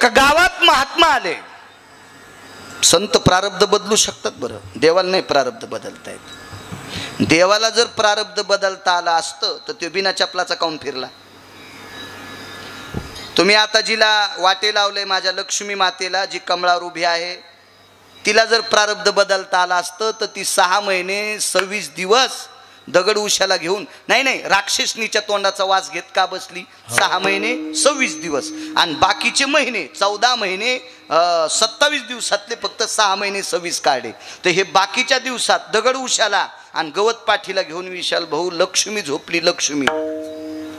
एका गावात महात्मा आले. संत प्रारब्ध बदलू शकतात बरं, देवाला नाही प्रारब्ध बदलता येत. देवाला जर प्रारब्ध बदलता आला असतं तर तो बिना चपलाचा काऊन फिरला. तुम्ही आता जिला वाटे लावले माझ्या लक्ष्मी मातेला, जी कमळावर उभी आहे, तिला जर प्रारब्ध बदलता आला असतं तर ती 6 महिने 26 दिवस दगड उशाला घेऊन, नाही राक्षसनीच्या तोंडाचा वास घेत का बसली. 6 महिने 26 दिवस आणि बाकीचे महिने 14 महिने 27 दिवसातले फक्त 6 महिने 26 काढे. तर हे बाकीच्या दिवसात दगड उशाला आणि गवत पाठीला घेऊन विशाल भाऊ लक्ष्मी झोपली. लक्ष्मी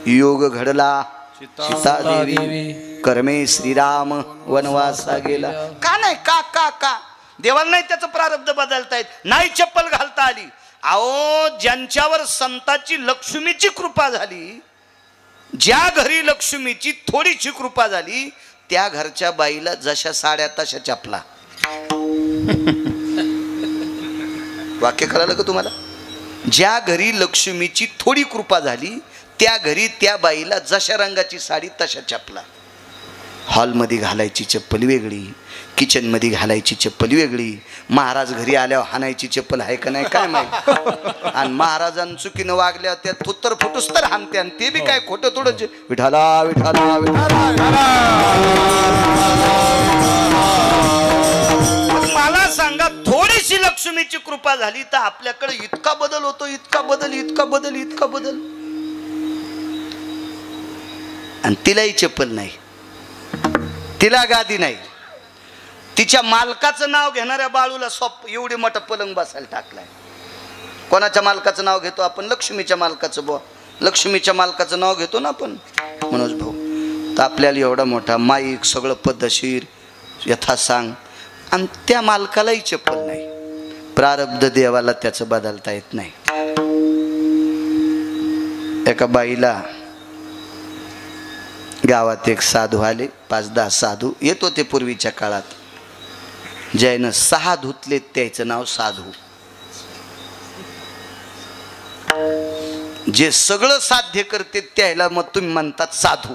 योग घडला सीतादेवी कर्मे श्रीराम वनवासा गेला. का नाही का का का देवाला नाही त्याचं प्रारब्ध बदलता येत, नाही चप्पल घालता आली. अहो ज्यांच्यावर संताची लक्ष्मीची कृपा झाली, ज्या घरी लक्ष्मीची थोडीशी कृपा झाली, त्या घरच्या बाईला जशा साड्या तशा चपला. वाक्य कळालं का तुम्हाला. ज्या घरी लक्ष्मीची थोडी कृपा झाली त्या घरी त्या बाईला जशा रंगाची साडी तशा चपला. हॉलमध्ये घालायची चप्पल वेगळी, किचनमध्ये घालायची चप्पल वेगळी. महाराज घरी आल्यावर हाणायची चप्पल आहे का नाही काय माहिती. आणि महाराजांनी चुकीनं वागल्यावर त्या थुत्तर फुटूस तर हाणते, आणि ते बी काय खोटं थोडं. विठाला विठाला विठाला. मला सांगा, थोडीशी लक्ष्मीची कृपा झाली तर आपल्याकडे इतका बदल होतो, इतका बदल, इतका बदल, इतका बदल. आणि तिलाही चप्पल नाही, तिला गादी नाही. तिच्या मालकाचं नाव घेणाऱ्या बाळूला एवढे मोठा पलंग बसायला टाकलाय. कोणाच्या मालकाचं नाव घेतो आपण. लक्ष्मीच्या मालकाचं. बुवा लक्ष्मीच्या मालकाचं नाव घेतो ना आपण, मनोज भाऊ. तर आपल्याला एवढा मोठा माईक, सगळं पद्धतशीर यथासांग, आणि त्या मालकालाही चप्पल नाही. प्रारब्ध देवाला त्याचं बदलता येत नाही. एका बाईला गावात एक साधू आले. 5-10 साधू येत होते पूर्वीच्या काळात. ज्यानं 6 धुतले त्याचं नाव साधू. जे सगळं साध्य करते त्याला मग तुम्ही म्हणतात साधू.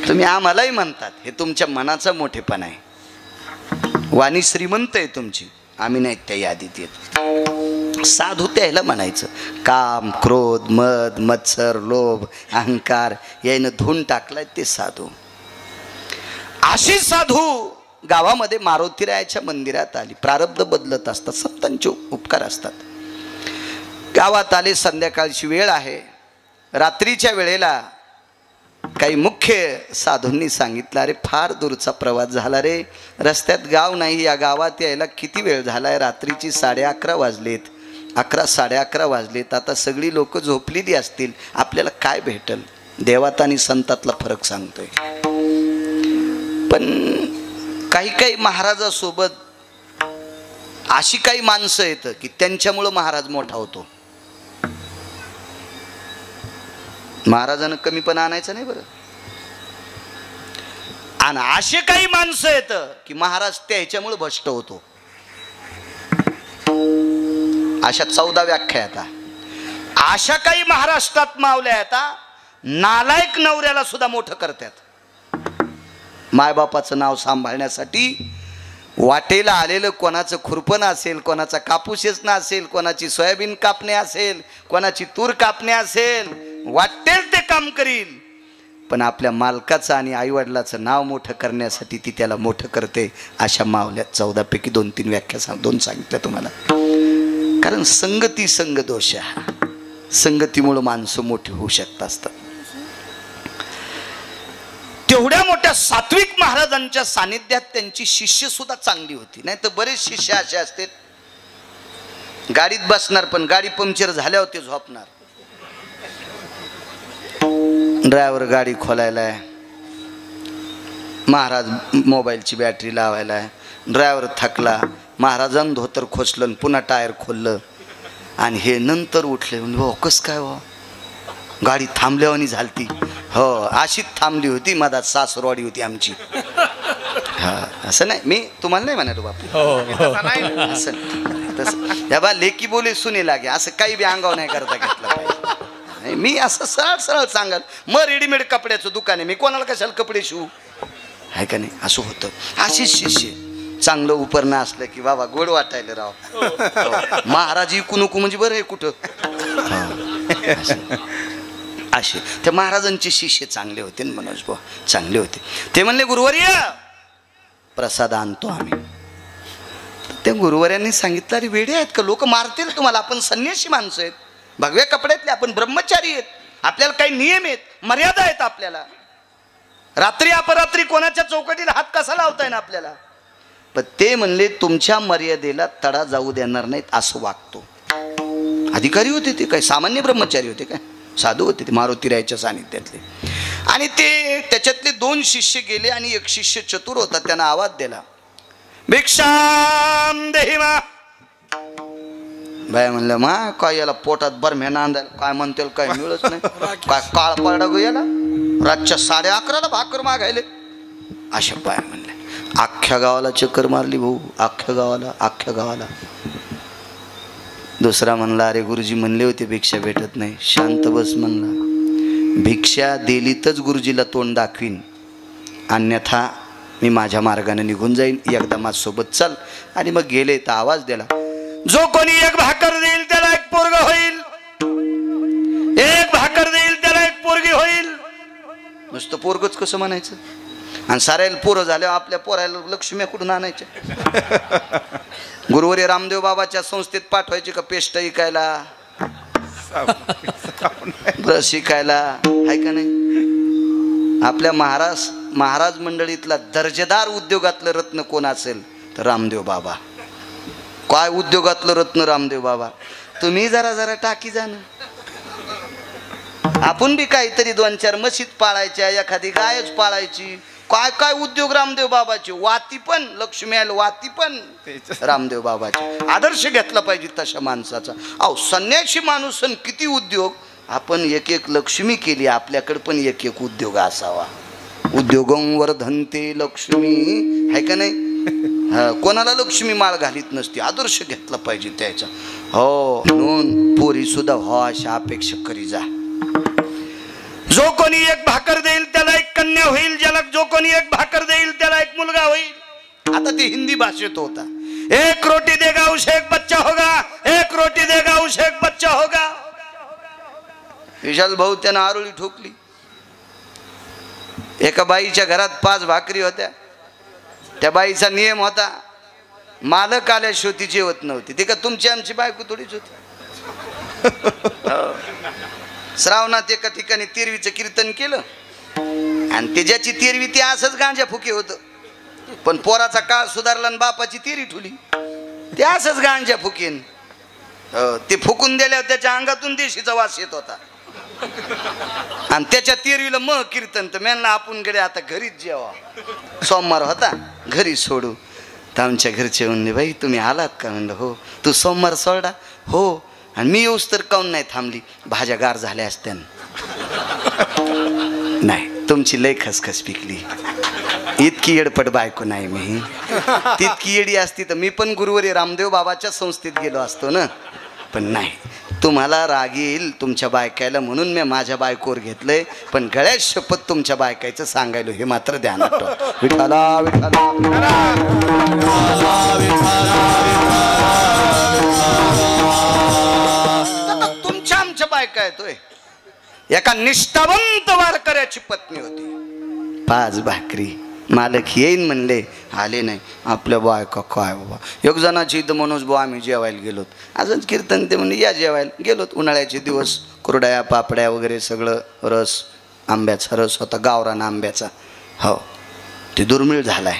तुम्ही आम्हालाही म्हणतात, हे तुमच्या मनाचा मोठेपणा आहे. वाणी श्रीमंत आहे तुमची, आम्ही नाही त्या यादीत येत. साधू त्याला म्हणायचं. काम, क्रोध, मद, मत्सर, लोभ, अहंकार यानं धुवून टाकलाय ते साधू. अशी साधू गावामध्ये मारुतीरायाच्या मंदिरात आली. प्रारब्ध बदलत असतात, संतांचे उपकार असतात. गावात आले. संध्याकाळची वेळ आहे. रात्रीच्या वेळेला काही मुख्य साधूंनी सांगितलं, अरे फार दूरचा प्रवास झाला रे, रस्त्यात गाव नाही, या गावात यायला किती वेळ झालाय. रात्रीची 11:30 वाजलेत, 11, 11:30 वाजलेत. आता सगळी लोक झोपलेली असतील, आपल्याला काय भेटल. देवात आणि संतातला फरक सांगतोय. पण काही महाराजासोबत अशी काही माणसं येतं की त्यांच्यामुळं महाराज मोठा होतो. महाराजांना कमीपणा आणायचं नाही बरं. आणि असे काही माणसं येतं की महाराज त्याच्यामुळे भ्रष्ट होतो. अशा 14 व्याख्या आता. अशा काही महाराष्ट्रात मावल्या आता, नालायक नवऱ्याला सुद्धा मोठं करतात. मायबापाचं नाव सांभाळण्यासाठी वाटेला आलेलं कोणाचं खुरपण असेल, कोणाचा कापूस वेचणं असेल, कोणाची सोयाबीन कापणे असेल, कोणाची तूर कापणे असेल, वाटेल ते काम करील. पण आपल्या मालकाचं आणि आईवडिलाचं नाव मोठं करण्यासाठी ती त्याला मोठं करते. अशा मावल्या 14 पैकी 2-3 व्याख्या 2 सांगितल्या तुम्हाला. कारण संगती संग दोष, संगतीमुळे माणसं मोठी होऊ शकत असतात. तेवढ्या मोठ्या सात्विक महाराजांच्या सानिध्यात त्यांची शिष्य सुद्धा चांगली होती. नाही तर बरेच शिष्य असे असते, गाडीत बसणार पण गाडी पंक्चर झाल्यावर ते झोपणार. ड्रायव्हर गाडी खोलायला आहे, महाराज मोबाईलची बॅटरी लावायला आहे. ड्रायव्हर थकला, महाराजांनी धोतर खोचलं, पुन्हा टायर खोललं, आणि हे नंतर उठले. म्हणजे कसं काय हो, गाडी थांबल्यावानी झालती. हो अशीच थांबली होती, मधात सासरवाडी होती आमची. हा असं नाही, मी तुम्हाला नाही म्हणालो बापू, असं तसं. या बा लेकी बोले सुने लागे, असं काही बी अंगावर नाही करता घेतलं पाहिजे. मी असं सरळ सरळ सांगाल, मग रेडीमेड कपड्याचं दुकान आहे, मी कोणाला कशाला कपडे शिवू, आहे का नाही? असं होतं. अशीच शिष्य चांगलं उपरणं असलं की बाबा गोड वाटायला राव. महाराज इकू नको म्हणजे बरं आहे कुठं. असे त्या महाराजांचे शिष्य चांगले होते ना मनोज भाऊ, चांगले होते. ते म्हणले गुरुवर्य प्रसाद आणतो आम्ही. त्या गुरुवर्यांनी सांगितलं, अरे वेडे आहेत का, लोक मारतील तुम्हाला, आपण संन्यासी माणसं आहेत, भगव्या कपड्यातले, आपण ब्रह्मचारी आहेत, आपल्याला काही नियम आहेत, मर्यादा आहेत आपल्याला. रात्री अपरात्री कोणाच्या चौकटीला हात कसा लावताय ना आपल्याला. पण ते म्हणले तुमच्या मर्यादेला तडा जाऊ देणार नाहीत असं वागतो. अधिकारी होते ते, काय सामान्य ब्रह्मचारी होते काय, साधू होते ते, मारुतीरायाच्या सानिध्यातले. आणि ते त्याच्यातले 2 शिष्य गेले आणि एक शिष्य चतुर होता, त्यानं आवाज दिला, भिक्षाम देहि मा. बाय म्हणलं, मा काय याला पोटात बरम्या नांदायला काय म्हणतील, काय मिळत नाही, काय काळ पडा गो याला, रातच्या 11:30ला भाकर मागायले. अशा बाय म्हणले. अख्ख्या गावाला चक्कर मारली भाऊ, अख्ख्या गावाला. दुसरा म्हणला, अरे गुरुजी म्हणले होते भिक्षा भेटत नाही. शांत बस म्हणला, भिक्षा दिलीतच गुरुजीला तोंड दाखवीन, अन्यथा मी माझ्या मार्गाने निघून जाईन, एकदा माझ्यासोबत चल. आणि मग गेले तर आवाज दिला, जो कोणी 1 भाकर देईल त्याला 1 पोरग होईल, 1 भाकर देईल त्याला 1 पोरगी होईल. नुसतं पोरगच कसं म्हणायचं, आणि साऱ्याला पोरं झाल्या आपल्या पोरायला लक्ष्मी कुठून आणायच्या. गुरुवर्य रामदेव बाबाच्या संस्थेत पाठवायचे का पेस्ट इकायला, ब्रश शिकायला, आहे का नाही? आपल्या महाराज मंडळीतला दर्जेदार उद्योगातलं रत्न कोण असेल तर रामदेव बाबा. काय उद्योगातलं रत्न रामदेव बाबा. तुम्ही जरा टाकी जाणं, आपण बी काहीतरी 2-4 मशीद पाळायच्या, एखादी गायच पाळायची. काय उद्योग रामदेव बाबाचे. वाती पण लक्ष्मी आल, वाती पण रामदेव बाबाचे. आदर्श घेतला पाहिजे तशा माणसाचा. अहो संन्यासी माणूस किती उद्योग. आपण एक लक्ष्मी केली, आपल्याकडे पण एक उद्योग असावा. उद्योगं वर्धन्ते लक्ष्मी, आहे का नाही? कोणाला लक्ष्मी माळ घालीत नसते. आदर्श घेतला पाहिजे त्याचा. हो म्हणून पोरी सुद्धा हो अशा अपेक्षा करी जा. जो कोणी 1 भाकर देईल त्याला 1 कन्या होईल, ज्याला जो कोणी 1 भाकर देईल त्याला 1 मुलगा होईल. आता ते हिंदी भाषेत होता. 1 रोटी देगा उसे 1 बच्चा होगा, 1 रोटी देगा उसे 1 बच्चा होगा. विशाल भाऊ त्यानं आरोळी ठोकली. एका बाईच्या घरात 5 भाकरी होत्या. त्या बाईचा नियम होता, मालक आल्याशिवाय ती जेवत नव्हती. ते का तुमची आमची बायको थोडीच होती. श्रावणात एका ठिकाणी तेरवीचं कीर्तन केलं आणि त्याच्याची तेरवी ती असंच गांजा फुके होतं. पण पोराचा काळ सुधारला आणि बापाची तेरी ठुली. ते असंच गांजा फुकेन. ते फुकून दिल्यावर त्याच्या अंगातून देशीचा वास येत होता. आणि त्याच्या तेरवीला मग कीर्तन. तर म्हणलं आपण गडे आता घरीच जेवा. सोमवार होता, घरी सोडू. तर आमच्या घरचे म्हणले, बाई तुम्ही आलात का? म्हणलं हो. तू सोमवार सोडा? हो. आणि मी येऊस तर काऊन नाही थांबली? भाज्या गार झाल्या असत्या. नाही, तुमची लय खसखस पिकली. इतकी येडपट बायको नाही मी. तितकी येडी असती तर मी पण गुरुवर्य रामदेव बाबाच्या संस्थेत गेलो असतो ना. पण नाही, तुम्हाला राग येईल तुमच्या बायकायला म्हणून मी माझ्या बायकोवर घेतलंय. पण गळ्यात शपथ तुमच्या बायकायचं सांगायलो हे मात्र ध्यानात ठेवा. विठाला विठाला तुमच्या आमच्या बायका येतोय. एका निष्ठावंत वारकऱ्याची पत्नी होती. 5 भाकरी. मालक येईन म्हणले, आले नाही. आपल्या बायका काय बाबा. 1 जणाची इथं मनोज भाऊ आम्ही जेवायला गेलोत. असंच कीर्तन ते म्हणजे या जेवायला गेलोत. उन्हाळ्याचे दिवस, कुरड्या पापड्या वगैरे सगळं, रस, आंब्याचा रस होता, गावरान आंब्याचा. हो, ते दुर्मिळ झालाय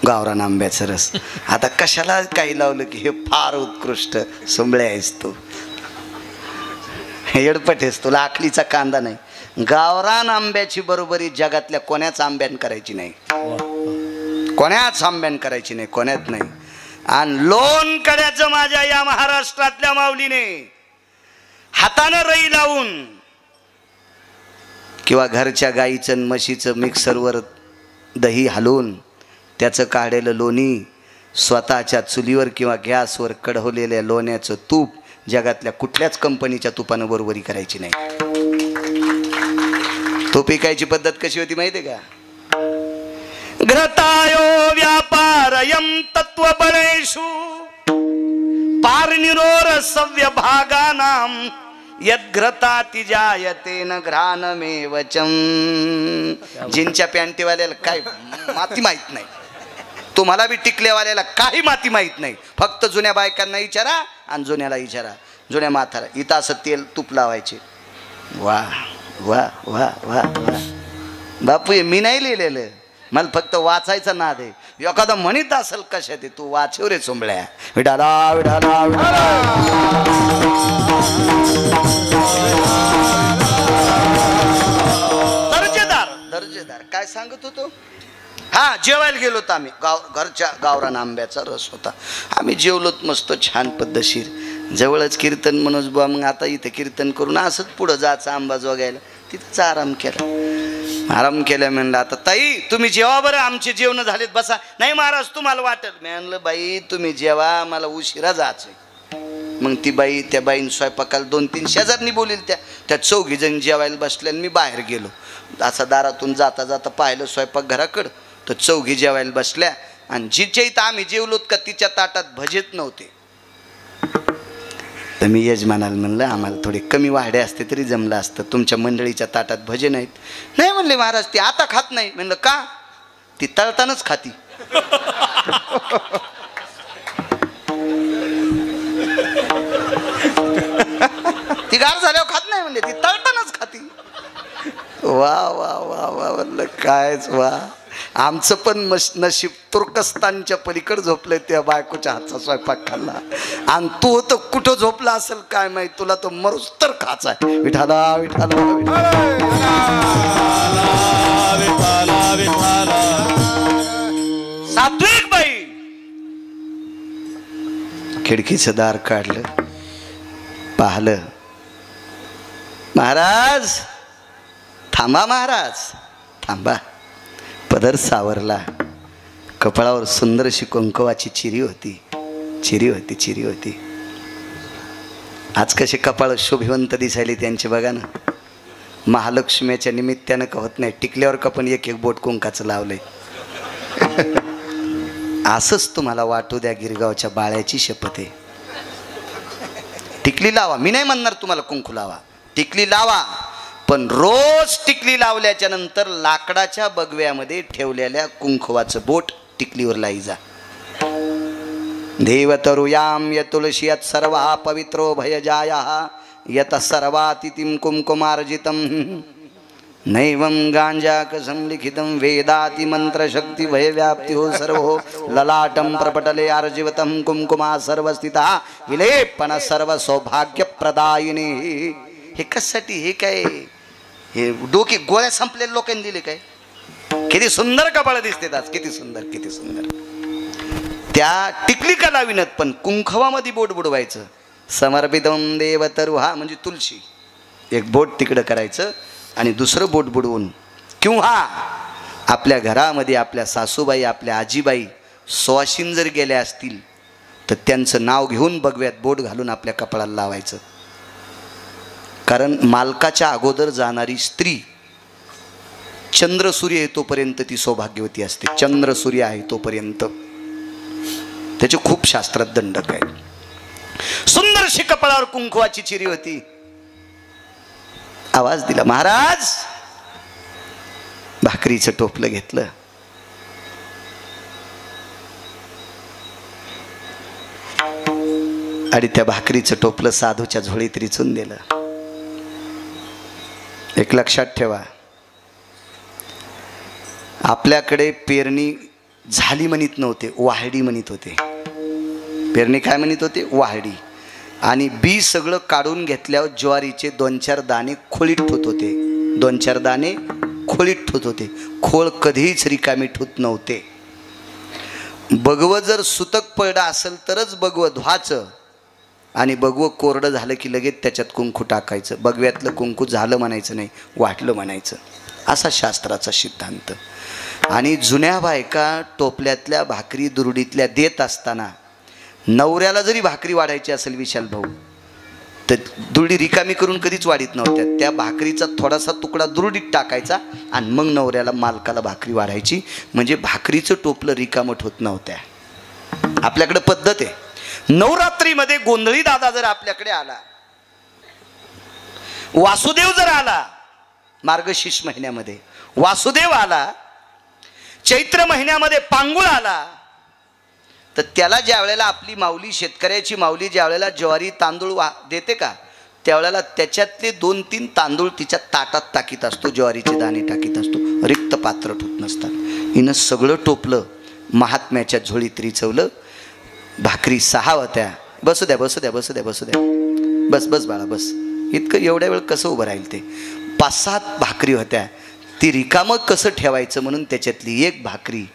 गावरान आंब्याचा रस. आता कशाला काही लावलं की हे फार उत्कृष्ट सोंबळे आहेस तू, येडपट आहेस, तुला आखलीचा कांदा नाही. गावरान आंब्याची बरोबरी जगातल्या कोण्याच आंब्यान करायची नाही. कोण्याच आंब्यान करायची नाही, कोण्यात नाही. आणि लोणकड्याचं माझ्या या महाराष्ट्रातल्या माऊलीने हातानं रई लावून किंवा घरच्या गाईचं म्हशीचं मिक्सरवर दही हलवून त्याचं काढलेलं लोणी, स्वतःच्या चुलीवर किंवा गॅसवर कढवलेल्या लोण्याचं तूप जगातल्या कुठल्याच कंपनीच्या तुपानं बरोबरी करायची नाही. तूप पिकायची पद्धत कशी होती माहिती आहे का? घृतायो व्यापारयं तत्वबलेषु पारनिरोर सव्य भागानाम यद्घ्रताति जायते न घ्राणमेवचम. जिनच्या पॅन्टीवाल्याला काय माती माहित नाही, तुम्हाला बी टिकलेवाल्याला काही माती माहित नाही. फक्त जुन्या बायकांना विचारा आणि जुन्याला विचारा, जुन्या म्हातारा इथं असं तेल तूप लावायचे. वा वा वा वा वा बापू, मी नाही लिहिलेलं, मला फक्त वाचायचं नाद आहे. एखादा म्हणत असेल कशा ते तू वाचव रे चोंबळ्या. विठाला विठाला विठाला दर्जेदार दर्जेदार काय सांगत होतो. हा, जेवायला गेलो होतो आम्ही. घरच्या गावरान आंब्याचा रस होता. आम्ही जेवलोत मस्त छान पद्धतशीर. जवळच कीर्तन मनोज बुवा, मग आता इथं कीर्तन करून असंच पुढं जायचं आंबा जोगायला. तिथंच आराम केला. आराम केल्या म्हणलं आता ताई तुम्ही जेवा बरं, आमचे जेवण झालेत बसा. नाही महाराज तुम्हाला वाटत. मी म्हणलं बाई तुम्ही जेवा, मला उशिरा जायचंय. मग ती बाई, त्या बाईन स्वयंपाकाला 2-3 शेजारनी बोलील, त्या 4 जण जेवायला बसल्या. मी बाहेर गेलो. असा दारातून जाता जाता पाहिलं स्वयंपाक घराकडं, तर 4 जेवायला बसल्या. आणि जिच्या इथं आम्ही जेवलोत का तिच्या ताटात भजेत नव्हते. तर मी यजमानाला म्हणलं आम्हाला थोडे कमी वाढे असते तरी जमलं असतं, तुमच्या मंडळीच्या ताटात भजे नाहीत. नाही म्हणले महाराज ती आता खात नाही. म्हणलं का? ती तळतानाच खाती. ती गार झाल्यावर खात नाही म्हणले, ती तळतानाच खाती. वा वा वा वा म्हणलं कायच वा. आमचं पण नशीब तुर्कस्तानच्या पलीकडे झोपलंय, त्या बायकोच्या हातचा स्वयंपाक खाल्ला. आणि तू होतं कुठं झोपला असेल काय माहित, तुला तो मरूस तर खाचा. विठाला विठाला सात्विक बाई खिडकीचं दार काढलं, पाहलं. महाराज थांबा, महाराज थांबा. पदर सावरला, कपाळावर सुंदर अशी कुंकवाची चिरी होती. चिरी होती, चिरी होती. आज कसे कपाळ शोभिवंत दिसायले त्यांचे बघा ना. महालक्ष्मीच्या निमित्तानं का होत नाही, टिकल्यावर का पण एक बोट कुंकाचं लावलंय. असंच तुम्हाला वाटू द्या, गिरगावच्या बाळ्याची शपथ आहे. टिकली लावा, मी नाही म्हणणार तुम्हाला कुंकू लावा, टिकली लावा. पण रोज टिकली लावल्याच्या नंतर लाकडाच्या बगव्यामध्ये ठेवलेल्या कुंकवाचं बोट टिकलीवर लाई जा. देवतरुयाम यतुलसियत सर्वा पवित्रो भयजाया यत सर्वातिथिं कुंकुमार्जितं नैवं गांजाकसं लिखितं वेदाति मंत्रशक्ति भयव्याप्ति हो सर्वो ललाटं प्रपटले अर्जिवतं कुंकुमा सर्वस्थिता विलेपन सर्व सौभाग्यप्रदायिनी. हे कशासाठी? हे काय हे डोकी गोळ्या संपलेल्या लोकांनी दिले काय? किती सुंदर कपाळ दिसते आज, किती सुंदर, किती सुंदर. त्या टिकली का लाविनत पण कुंकवामध्ये बोट बुडवायचं. समर्पितं देवतरुहा म्हणजे तुळशी, एक बोट तिकडं करायचं आणि दुसरं बोट बुडवून, किंवा आपल्या घरामध्ये आपल्या सासूबाई आपल्या आजीबाई सुवासिन जर गेल्या असतील तर त्यांचं नाव घेऊन बगव्यात बोट घालून आपल्या कपाळाला लावायचं. कारण मालकाच्या अगोदर जाणारी स्त्री चंद्र सूर्य येतोपर्यंत ती सौभाग्यवती असते. चंद्र सूर्य आहे तोपर्यंत. त्याचे खूप शास्त्रात दंडक आहे. सुंदरशी कपाळावर कुंकवाची चिरी होती. आवाज दिला, महाराज. भाकरीचं टोपलं घेतलं, आणि त्या भाकरीचं टोपलं साधूच्या झोळीत रिचून दिलं. एक लक्षात ठेवा, आपल्याकडे पेरणी झाली म्हणत नव्हते, वाहडी म्हणत होते. पेरणी काय म्हणत होते? वाहडी. आणि बी सगळं काढून घेतल्यावर ज्वारीचे 2-4 दाणे खोळीत ठेवत होते. 2-4 दाणे खोळीत ठेवत होते. खोळ कधीच रिकामी ठेवत नव्हते. बगवं जर सुतक पडलं असेल तरच बगवं धुवायचं, आणि बगवं कोरडं झालं की लगेच त्याच्यात कुंकू टाकायचं. बगव्यातलं कुंकू झालं म्हणायचं नाही, वाटलं म्हणायचं. असा शास्त्राचा सिद्धांत. आणि जुन्या बायका टोपल्यातल्या भाकरी दुरुडीतल्या देत असताना नवऱ्याला जरी भाकरी वाढायची असेल विशाल भाऊ, तर दुरडी रिकामी करून कधीच वाढीत नव्हत्या. त्या भाकरीचा थोडासा तुकडा दुरडीत टाकायचा आणि मग नवऱ्याला मालकाला भाकरी वाढायची, म्हणजे भाकरीचं टोपलं रिकामट होत नव्हत्या. आपल्याकडे पद्धत आहे. नवरात्रीमध्ये गोंधळी दादा जर आपल्याकडे आला, वासुदेव जर आला, मार्गशीर्ष महिन्यामध्ये वासुदेव आला, चैत्र महिन्यामध्ये पांगुळ आला, तर त्याला ज्या वेळेला आपली माऊली, शेतकऱ्याची माऊली ज्या वेळेला ज्वारी तांदूळ देते का, त्यावेळेला त्याच्यातले 2-3 तांदूळ तिच्या ताटात टाकीत असतो, ज्वारीचे दाणे टाकीत असतो, रिक्त पात्र ठेवत नसतात. हिनं सगळं टोपलं महात्म्याच्या झोळीत रिचवलं. भाकरी 6 होत्या. बसू द्या बसू द्या बसू द्या बसू द्या, बस बस बाळा बस. इतकं एवढ्या वेळ कसं उभं राहील ते. 5-7 भाकरी होत्या. ती रिकामं कसं ठेवायचं म्हणून त्याच्यातली एक भाकरी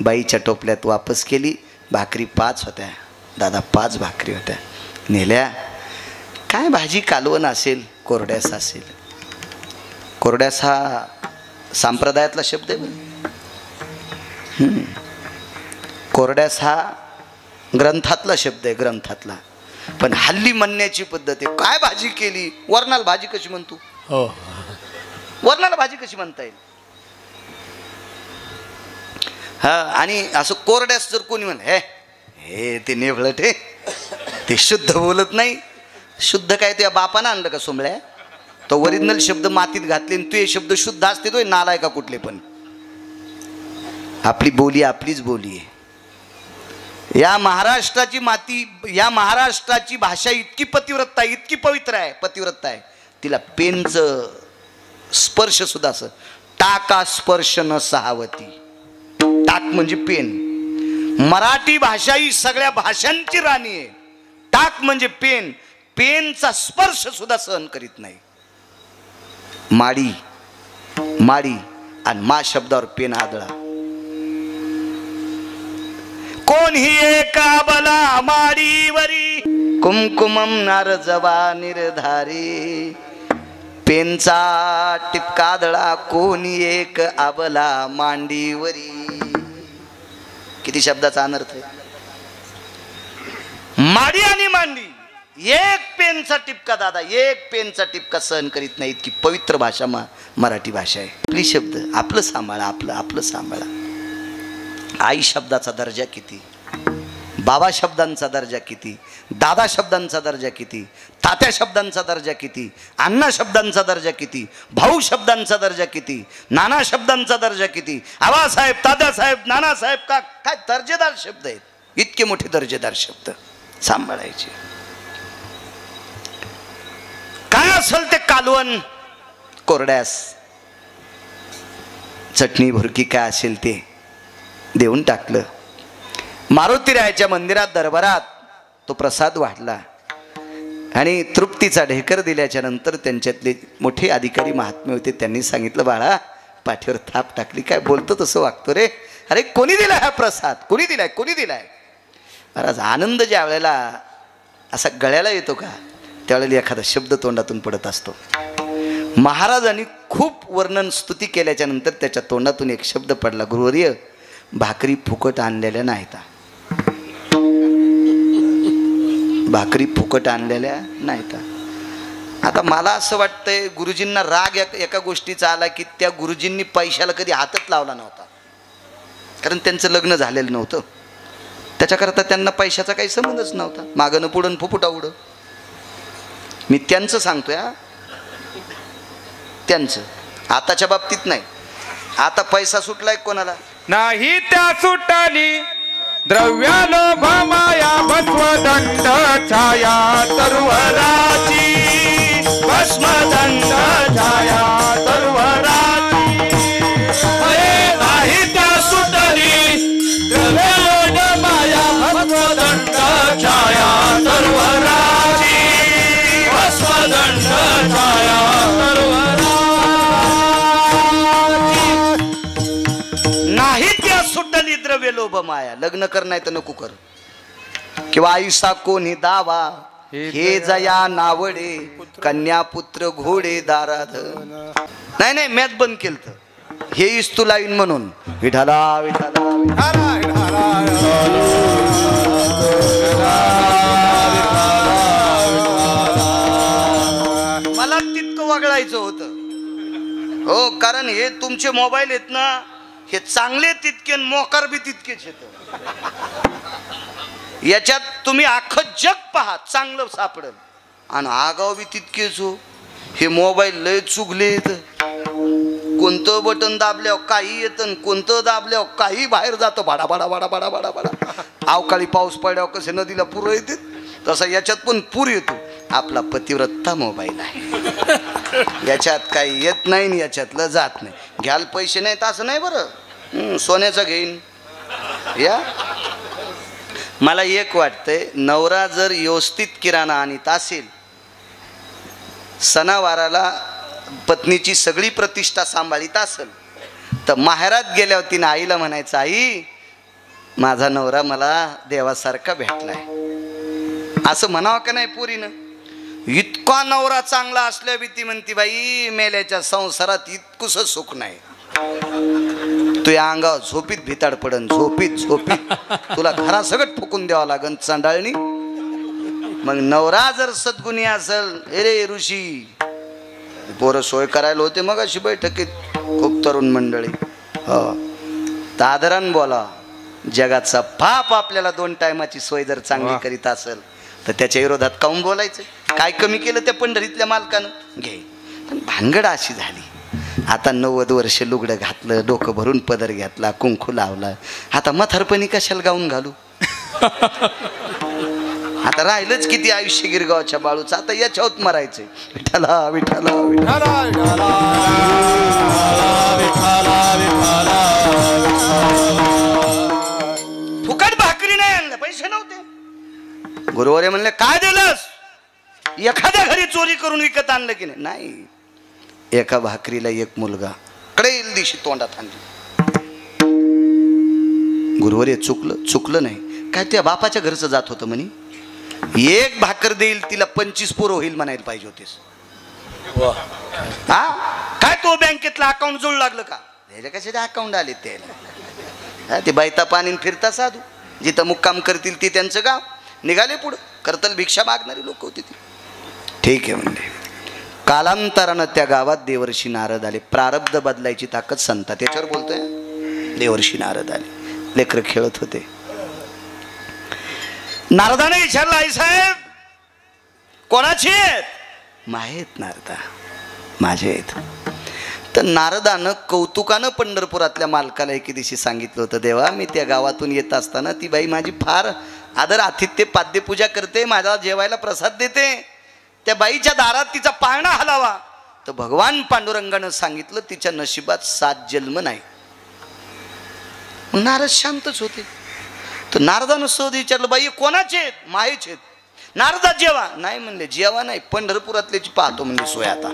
बाईच्या टोपल्यात वापस केली. भाकरी 5 होत्या. दादा 5 भाकरी होत्या. नेल्या. काय भाजी कालवण असेल, कोरड्यास असेल. कोरड्यास हा संप्रदायातला शब्द आहे बरं. कोरड्यास हा ग्रंथातला शब्द आहे, ग्रंथातला. पण हल्ली म्हणण्याची पद्धत आहे, काय भाजी केली, वरणाला भाजी कशी म्हणतो. हो, वरणाला भाजी कशी म्हणता येईल. हा, आणि असं कोरड्यास जर कोणी म्हण, हे ते नेभळट आहे, ते शुद्ध बोलत नाही. शुद्ध काय तुझ्या बापानं आणलं का सोमळ्या. तो ओरिजिनल शब्द मातीत घातले आणि तू हे शब्द शुद्ध असते तो नालाय का कुठले पण. आपली बोली आपलीच बोली आहे. या महाराष्ट्राची माती, या महाराष्ट्राची भाषा इतकी पतिव्रत आहे, इतकी पवित्र आहे, पतिव्रत आहे. तिला पेनचं स्पर्श सुद्धा असं, टाका स्पर्श न सहावती. टाक म्हणजे पेन. मराठी भाषा ही सगळ्या भाषांची राणी आहे. टाक म्हणजे पेन. पेनचा स्पर्श सुद्धा सहन करीत नाही. माडी, माडी आणि मा शब्दावर पेन आदळा. कोण ही एका बला माडीवरी, कुमकुमम नारजवा निर्धारी. पेनचा टिपका दळा कोणी एक आबला मांडीवरी. किती शब्दाचा अनर्थ आहे. माडी आणि मांडी, एक पेनचा टिपका दादा, एक पेनचा टिपका सहन करीत नाही. इतकी पवित्र भाषा मराठी भाषा आहे. आपली शब्द आपलं सांभाळा, आपलं आपलं सांभाळा. आई शब्दाचा दर्जा किती, बाबा शब्दांचा दर्जा किती, दादा शब्दांचा दर्जा किती, तात्या शब्दांचा दर्जा किती, अण्णा शब्दांचा दर्जा किती, भाऊ शब्दांचा दर्जा किती, नाना शब्दांचा दर्जा किती. आबासाहेब, तात्यासाहेब, नानासाहेब, का काय दर्जेदार शब्द आहेत. इतके मोठे दर्जेदार शब्द सांभाळायचे. काय असेल ते कालवण, कोरड्यास चटणी भुरकी काय असेल ते देऊन टाकलं. मारुतीरायाच्या मंदिरात दरबारात तो प्रसाद वाढला आणि तृप्तीचा ढेकर दिल्याच्या नंतर त्यांच्यातले मोठे अधिकारी महात्मे होते. त्यांनी सांगितलं, बाळा पाठीवर थाप टाकली, काय बोलतो तसं वागतो रे. अरे कोणी दिला हा प्रसाद, कोणी दिलाय, कोणी दिलाय. महाराज आनंद ज्या वेळेला असा गळ्याला येतो का, त्यावेळेला एखादा शब्द तोंडातून पडत असतो. महाराजांनी खूप वर्णन स्तुती केल्याच्या नंतर त्याच्या तोंडातून एक शब्द पडला, गुरुवर्य भाकरी फुकट आणलेल्या नाहीत. भाकरी फुकट आणलेल्या नाहीत. आता मला असं वाटतंय गुरुजींना राग एका गोष्टीचा आला की त्या गुरुजींनी पैशाला कधी हातच लावला नव्हता, कारण त्यांचं लग्न झालेलं नव्हतं. त्याच्याकरता त्यांना पैशाचा काही संबंधच नव्हता. मागणं पुढं फुफुटा उडं. मी त्यांचं सांगतोय, त्यांचं. आताच्या बाबतीत नाही. आता पैसा सुटलाय कोणाला नाही, त्या सुटली द्रव्यालोभ माया भस्मदंड छाया तरुवराची, भस्मदंड छाया तरुवराची. नाही त्या सुटली द्रव्यालोभ माया भस्मदंड छाया तरुवराची, भस्मदंड छाया तरुवराची. नाही त्या सुटली द्रव्य लोभ माया. लग्न कर नाही तर नको कर, किंवा आयुषा कोणी दावा हे जया नावडे, कन्या पुत्र घोडे दाराध. नाही नाही, मॅच बंद केलं तर हे इस्तू लाईन म्हणून. विठाला विठाला जळायचं होतं. हो, कारण हे तुमचे मोबाईल आहेत ना, हे चांगले तितके मोकार बी तितकेच येत. याच्यात तुम्ही अख्खं जग पहा, चांगलं सापडेल आणि आगाव बी तितकेच हो. हे मोबाईल लय चुगलेत. कोणतं बटन दाबल्यावर काही येतं, कोणतं दाबल्यावर काही बाहेर जातं. भाडा भाडा भाडा भाडा भाडा भाडा. अवकाळी पाऊस पडल्यावर कसे नदीला पूर येते, तसा याच्यात पण पूर येतो. आपला पतिव्रता मोबाईल आहे, याच्यात काही येत नाही आणि याच्यातलं जात नाही. घ्याल पैसे नाहीत असं नाही बरं, सोन्याचं घेईन या. मला एक वाटतंय, नवरा जर व्यवस्थित किराणा आणीत असेल, सणावाराला पत्नीची सगळी प्रतिष्ठा सांभाळीत असेल, तर माहेरात गेल्यावर तिने आईला म्हणायचं, आई माझा नवरा मला देवासारखा भेटलाय, असं म्हणावं का नाही पोरीनं. इतका नवरा चांगला असल्या भीती म्हणती, बाई मेल्याच्या संसारात इतकुस सुख नाही. तू या अंगावर झोपीत भिताड पडन, झोपीत झोपीत तुला घरा सगळं ठोकून द्यावं लागन चांडाळणी. मग नवरा जर सद्गुणी असेल, रे ऋषी पोरं सोय करायला होते मग अशी बैठकीत खूप तरुण मंडळी. हो, तादरान बोला. जगाचा बाप आपल्याला 2 टायमाची सोय जर चांगली करीत असेल तर त्याच्या विरोधात काऊन बोलायचं. काय कमी केलं त्या पंढरीतल्या मालकानं, घे. पण भानगड अशी झाली, आता 90 वर्ष लुगडं घातलं, डोकं भरून पदर घेतला, कुंकू लावला, आता म्हातारपणी कशाला गाऊन घालू. आता राहिलंच किती आयुष्य गिरगावच्या बाळूचं, आता याच्यावर मरायचंय. विठ्ठला विठ्ठला विठ्ठला. फुकट भाकरी नाही आणलं, पैसे नव्हते. गुरुवारे म्हणले, काय दिलंस. एखाद्या घरी चोरी करून विकत आणलं की नाही. एका भाकरीला एक मुलगा कडेल दिवशी तोंडात आणली. गुरुवारी चुकलं नाही काय, त्या बापाच्या घरचं जात होतं म्हणे. एक भाकर देईल तिला 25 पोरं होईल म्हणायला पाहिजे होतेस. हा काय, तो बँकेतला अकाउंट जोड लागलं का. त्याच्या कशाचे अकाउंट आले त्याला. ते बायता पाणी फिरता साधू, जिथं मुक्काम करतील ती त्यांचं गाव. निघाले पुढं, करतल भिक्षा मागणारी लोक होती ती. ठीक आहे म्हणले. कालांतरानं त्या गावात देवर्षी नारद आले. प्रारब्ध बदलायची ताकद संता, त्याच्यावर बोलतोय. देवर्षी नारद आले, लेकर खेळत होते. नारदाने विचारलं, आई साहेब कोणाची आहेत. माहेत नारदा, माझे आहेत. तर नारदानं कौतुकानं पंढरपुरातल्या मालकाला एके दिवशी सांगितलं होतं, देवा मी त्या गावातून येत असताना ती बाई माझी फार आदर आतिथ्य पाद्यपूजा करते, माझ्या जेवायला प्रसाद देते. त्या बाईच्या दारात तिचा पाळणा हलावा. तर भगवान पांडुरंगानं सांगितलं, तिच्या नशिबात 7 जन्म नाही. मग नारद शांतच होते. तर नारदानं सहज विचारलं, बाई कोणाचे आहेत. मायेचे आहेत. नारदा जेवा. नाही म्हणले, जेवा नाही, पंढरपुरातल्याची पाहतो म्हणजे सोय. आता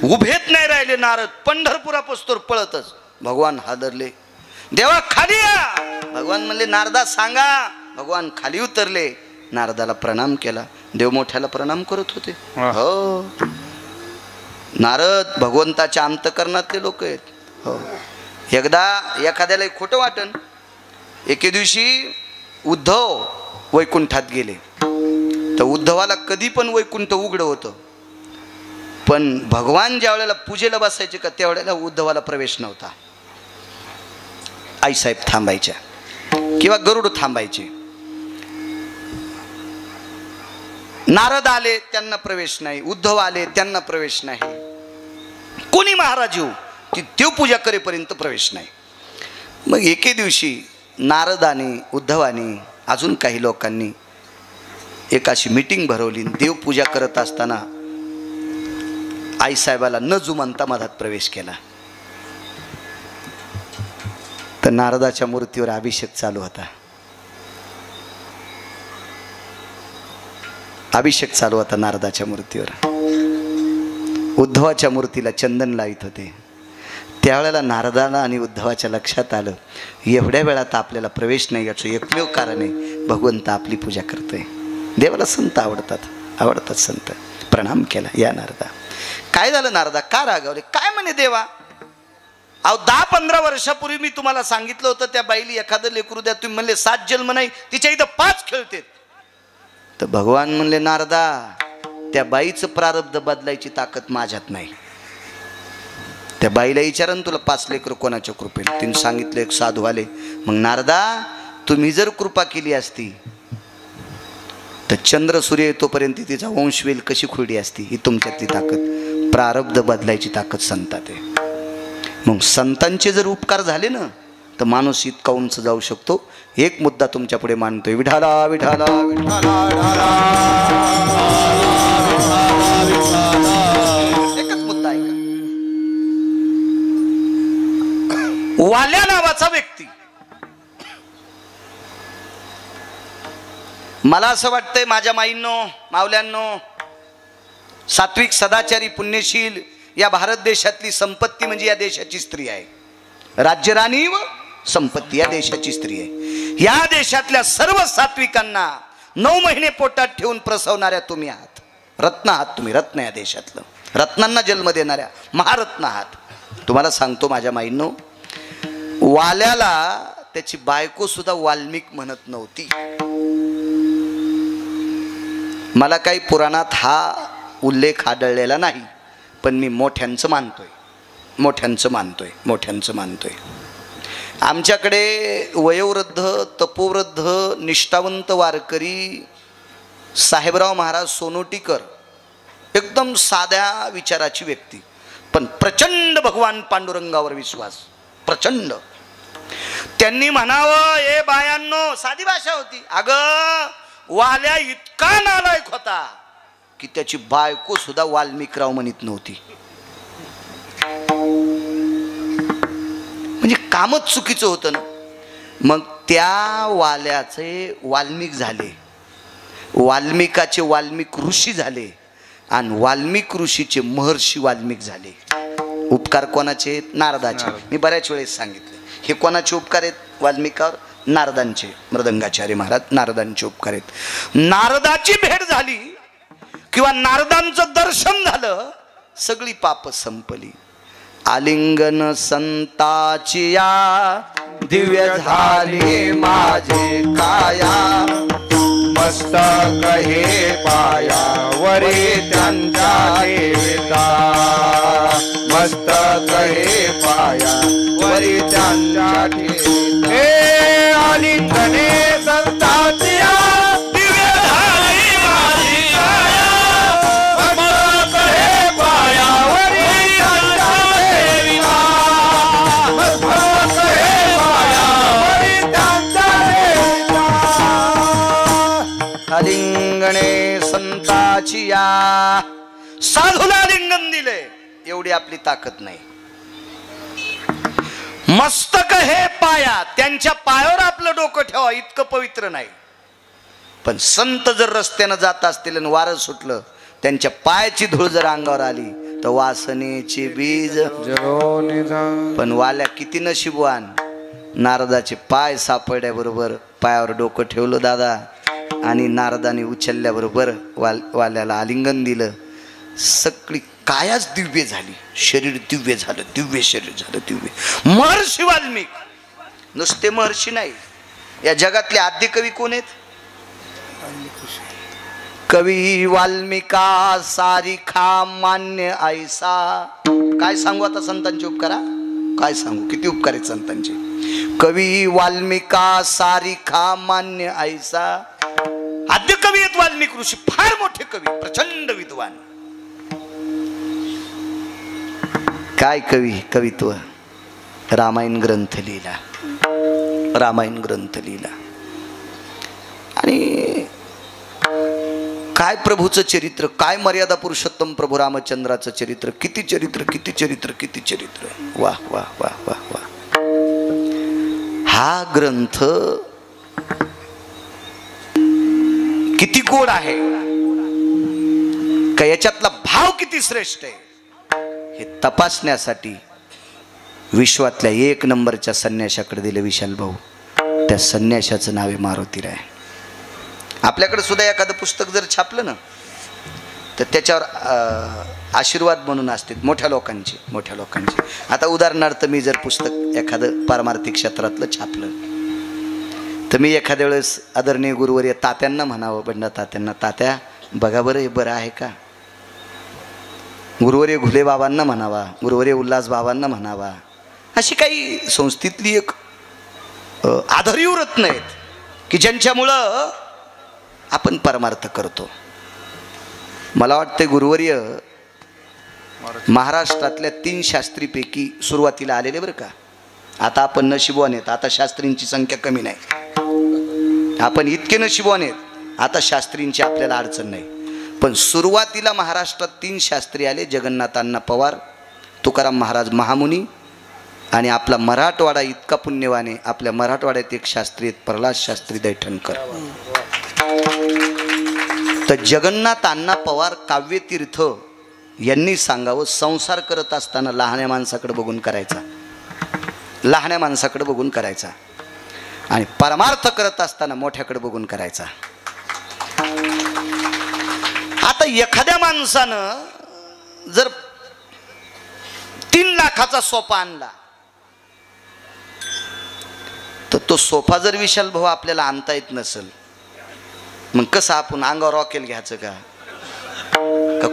उभेत नाही राहिले नारद, पंढरपुरापासून पळतच. भगवान हादरले, देवा खाली या. भगवान म्हणले, नारदा सांगा. भगवान खाली उतरले, नारदाला प्रणाम केला. देव मोठ्याला प्रणाम करत होते. हो, नारद भगवंताच्या अंतकरणातले लोक आहेत. हो, एकदा एखाद्याला खोटं वाटन. एके दिवशी उद्धव वैकुंठात गेले. तर उद्धवाला कधी पण वैकुंठ उघडं होतं, पण भगवान ज्या वेळेला पूजेला बसायचे का त्यावेळेला उद्धवाला प्रवेश नव्हता. आईसाहेब थांबायच्या किंवा गरुड थांबायचे. नारद आले त्यांना प्रवेश नाही, उद्धव आले त्यांना प्रवेश नाही. कोणी महाराज येऊ ती देवपूजा करेपर्यंत प्रवेश नाही. मग एके दिवशी नारदाने, उद्धवाने, अजून काही लोकांनी एक अशी मीटिंग भरवली. देवपूजा करत असताना आईसाहेबाला न जुमानता मधात प्रवेश केला. तर नारदाच्या मूर्तीवर अभिषेक चालू होता. अभिषेक चालू होता नारदाच्या मूर्तीवर. उद्धवाच्या मूर्तीला चंदन लावित होते. त्यावेळेला नारदाला आणि उद्धवाच्या लक्षात आलं, एवढ्या वेळात आपल्याला प्रवेश नाही, याचं एकमेव कारण आहे भगवंत आपली पूजा करतोय. देवाला संत आवडतात संत. प्रणाम केला, या नारदा. काय झालं नारदा, का रागावले. काय म्हणे देवा, अहो 10-15 वर्षापूर्वी मी तुम्हाला सांगितलं होतं त्या बाईली एखादं लेकरू द्या, तुम्ही म्हणले 7 जन्म नाही, तिच्या इथं 5 खेळते. तर भगवान म्हणले, नारदा त्या बाईचं प्रारब्ध बदलायची ताकद माझ्यात नाही. त्या बाईला विचारा ना, तुला 5 लेकरं कोणाच्या कृपेने? तिने सांगितलं एक साधू आले. मग नारदा, तुम्ही जर कृपा केली असती तर चंद्र सूर्य येतोपर्यंत तिचा वंशवेल कशी खुरडी असती. ही तुमच्यातली ताकद, प्रारब्ध बदलायची ताकद संतात आहे. मग संतांचे जर उपकार झाले ना तर माणूस इतका उंच जाऊ शकतो. एक मुद्दा तुमच्या पुढे मांडतोय. विठाला विठाला विठाला, एकच मुद्दा आहे. वाल्या नावाचा व्यक्ती, मला असं वाटतंय माझ्या माईंनो, मावल्यांनो, सात्विक, सदाचारी, पुण्यशील या भारत देशातली संपत्ती म्हणजे या देशाची स्त्री आहे. राज्यराणी व संपत्ती या देशाची स्त्री आहे. या देशातल्या सर्व सात्विकांना 9 महिने पोटात ठेवून प्रसवणाऱ्या तुम्ही आहात. रत्न आहात तुम्ही, रत्न या देशातलं, रत्नांना जन्म देणाऱ्या महारत्न आहात. तुम्हाला सांगतो माझ्या माईंनो, वाल्याला त्याची बायको सुद्धा वाल्मिक म्हणत नव्हती. मला काही पुराणात हा उल्लेख आढळलेला नाही, पण मी मोठ्यांचं मानतोय. आमच्याकडे वयोवृद्ध, तपोवृद्ध, निष्ठावंत वारकरी साहेबराव महाराज सोनोटीकर, एकदम साध्या विचाराची व्यक्ती, पण प्रचंड भगवान पांडुरंगावर विश्वास, प्रचंड. त्यांनी म्हणावं, ए बायांनो, साधी भाषा होती, अगं वाल्या इतका नालायक होता की त्याची बायको सुद्धा वाल्मिकराव म्हणत नव्हती. म्हणजे कामच चुकीचं होतं ना. मग त्या वाल्याचे वाल्मिक झाले, वाल्मिकाचे वाल्मिक ऋषी झाले, आणि वाल्मिक ऋषीचे महर्षी वाल्मिक झाले. उपकार कोणाचे? नारदाचे. मी बऱ्याच वेळेस सांगितले, हे कोणाचे उपकार आहेत वाल्मिकावर? नारदांचे. मृदंगाचार्य महाराज नारदांचे उपकार आहेत. नारदाची भेट झाली किंवा नारदांचं दर्शन झालं, सगळी पाप संपली. आलिंगन संताची या दिव्य झाली माझे काया, मस्तक हे पायावरी त्यांच्या ठेविता, मस्तक हे पायावरी त्यांच्या ठेविता. हे आलिंगने संताची दिव्य झाली माझी काया, मस्तक हे पायावरी त्यांच्या ठेविता, मस्तक हे पायावरी त्यांच्या ठेविता. आलिंगणे संताची या, साधूला आलिंगन दिले, एवढी आपली ताकद नाही. मस्तक हे पाया, त्यांच्या पायावर आपलं डोकं ठेवा, इतकं पवित्र नाही. पण संत जर रस्त्यानं जात असतील आणि वारं सुटलं, त्यांच्या पायाची धूळ जर अंगावर आली तर वासनेचे बीज. पण वाल्या किती नशीबवान, नारदाचे पाय सापडल्याबरोबर पायावर डोकं ठेवलं दादा, आणि नारदाने उचलल्याबरोबर वाल्याला आलिंगन दिलं. सगळी कायाच दिव्य झाली, शरीर दिव्य झालं, दिव्य शरीर झालं, दिव्य. महर्षी वाल्मिक, नुसते महर्षी नाही, या जगातले आद्य कवी कोण आहेत? कवी वाल्मिका सारिखा मान्य ऐसा. काय सांगू आता संतांचे उपकारा, काय सांगू, किती उपकार आहेत संतांचे. कवी वाल्मिका सारिखा मान्य ऐसा. आद्य कवी आहेत वाल्मिक ऋषी, फार मोठे कवी, प्रचंड विद्वान. काय कवी, कवित्व. रामायण ग्रंथ लिहिला, रामायण ग्रंथ लिहिला. आणि काय प्रभूचं चरित्र, काय मर्यादा पुरुषोत्तम प्रभू रामचंद्राचं चरित्र, किती चरित्र, किती चरित्र, किती चरित्र. वाह वाह वाह वाह वाह. हा ग्रंथ किती गोड आहे, का याच्यातला भाव किती श्रेष्ठ आहे, हे तपासण्यासाठी विश्वातल्या 1 नंबरच्या संन्याशाकडे दिले विशाल भाऊ. त्या संन्याशाचं नाव आहे मारुतीराय. आपल्याकडे सुद्धा एखादं पुस्तक जर छापलं ना तर त्याच्यावर आशीर्वाद म्हणून असते मोठ्या लोकांचे, मोठ्या लोकांचे. आता उदाहरणार्थ मी जर पुस्तक एखादं पारमार्थिक क्षेत्रातलं छापलं तर मी एखाद्या वेळेस आदरणीय गुरुवर्य तात्यांना म्हणावं, बंडा तात्यांना, तात्या बघा बरं हे बरं आहे का. गुरुवर्य घुले बाबांना म्हणावा, गुरुवर्य उल्हास बाबांना म्हणावा, अशी काही संस्थेतली एक आधारीव रत्न आहेत की ज्यांच्यामुळं आपण परमार्थ करतो. मला वाटते गुरुवर्य महाराष्ट्रातल्या 3 शास्त्रीपैकी सुरुवातीला आलेले बरं का. आता आपण नशिबवान आहेत, आता शास्त्रींची संख्या कमी नाही. आपण इतके नशिबवान आहेत, आता शास्त्रींची आपल्याला अडचण नाही. पण सुरुवातीला महाराष्ट्रात 3 शास्त्री आले, जगन्नाथ अण्णा पवार, तुकाराम महाराज महामुनी आणि आपला मराठवाडा इतका पुण्यवान आहे. आपल्या मराठवाड्यात एक शास्त्री आहेत, प्रल्हाद शास्त्री दैठणकर. तर जगन्नाथ अण्णा पवार काव्यतीर्थ यांनी सांगावं, संसार करत असताना लहान्या माणसाकडे बघून करायचा, लहान्या माणसाकडे बघून करायचा, आणि परमार्थ करत असताना मोठ्याकडे बघून करायचा. आता एखाद्या माणसानं जर 3 लाखाचा सोफा आणला, तर तो सोफा जर विशाल भाऊ आपल्याला आणता येत नसेल, मग कसं आपण अंगावर रॉकेल घ्यायचं का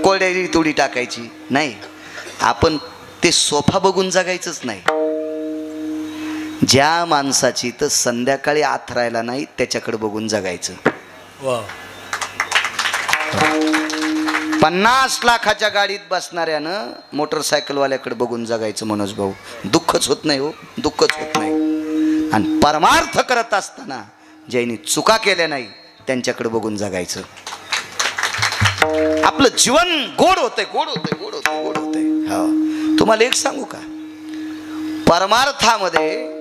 कोरड्याची तोडी टाकायची नाही. आपण ते सोफा बघून जगायचंच नाही. ज्या माणसाची तर संध्याकाळी आथरायला नाही त्याच्याकडे बघून जगायचं. 50 लाखाच्या गाडीत बसणाऱ्यानं मोटरसायकलवाल्याकडे बघून जगायचं मनोज भाऊ. दुःखच होत नाही हो, दुःखच होत नाही. आणि परमार्थ करत असताना ज्यांनी चुका केल्या नाही त्यांच्याकडे बघून जगायचं. आपलं जीवन गोड होतंय, गोड होतंय, गोड होतंय, गोड होतंय. हो, तुम्हाला एक सांगू का, परमार्थामध्ये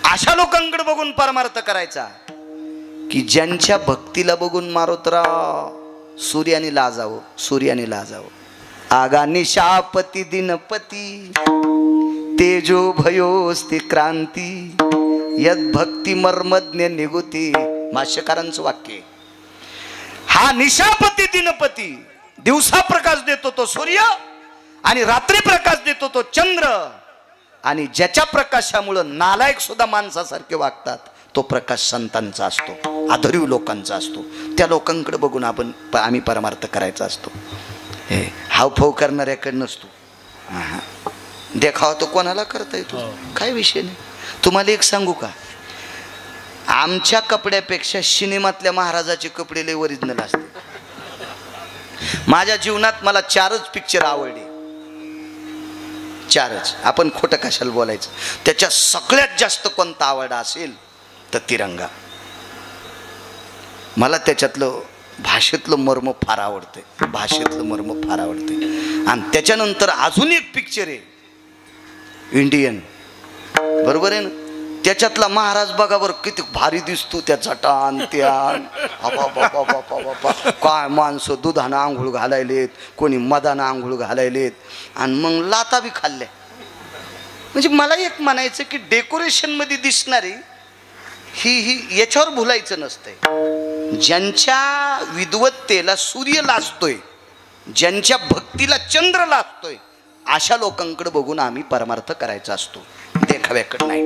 अशा लोकांकडे बघून परमार्थ करायचा की ज्यांच्या भक्तीला बघून मारोतराव सूर्याने लाजावं, सूर्याने लाजावं. आगा निशापती दिनपती तेजो भयोस्ति क्रांती यद भक्ती मर्मज्ञ निगुती. भाष्यकारांचं वाक्य. हा निशापती दिनपती, दिवसा प्रकाश देतो तो सूर्य आणि रात्री प्रकाश देतो तो चंद्र, आणि ज्याच्या प्रकाशामुळं नालायक सुद्धा माणसासारखे वागतात तो प्रकाश संतांचा असतो, आदरीव लोकांचा असतो. त्या लोकांकडे बघून आम्ही परमार्थ करायचा असतो. हे हावभाव करणाऱ्याकडे नसतो. देखावा तो कोणाला करता येतो, काय विषय नाही. तुम्हाला एक सांगू का, आमच्या कपड्यापेक्षा सिनेमातल्या महाराजाचे कपडे लय ओरिजिनल असते. माझ्या जीवनात मला 4च पिक्चर आवडले, 4च. आपण खोटं कशाला बोलायचं. त्याच्या सगळ्यात जास्त कोणता आवडा असेल तर तिरंगा. मला त्याच्यातलं भाषेतलं मर्म फार आवडते, भाषेतलं मर्म फार आवडते. आणि त्याच्यानंतर अजून एक पिक्चर आहे इंडियन, बरोबर आहे ना. त्याच्यातला महाराज बघा बरं किती भारी दिसतो, त्या जटान त्यान. काय माणसं दुधानं आंघोळ घालायलेत, कोणी मदानं आंघोळ घालायलेत, आणि मग लाता बी खाल्ल्या. म्हणजे मला एक म्हणायचं की डेकोरेशनमध्ये दिसणारी ही याच्यावर भुलायचं नसतंय. ज्यांच्या विद्वत्तेला सूर्य लाजतोय, ज्यांच्या भक्तीला चंद्र लाजतोय, अशा लोकांकडे बघून आम्ही परमार्थ करायचा असतो, देखाव्याकडे नाही.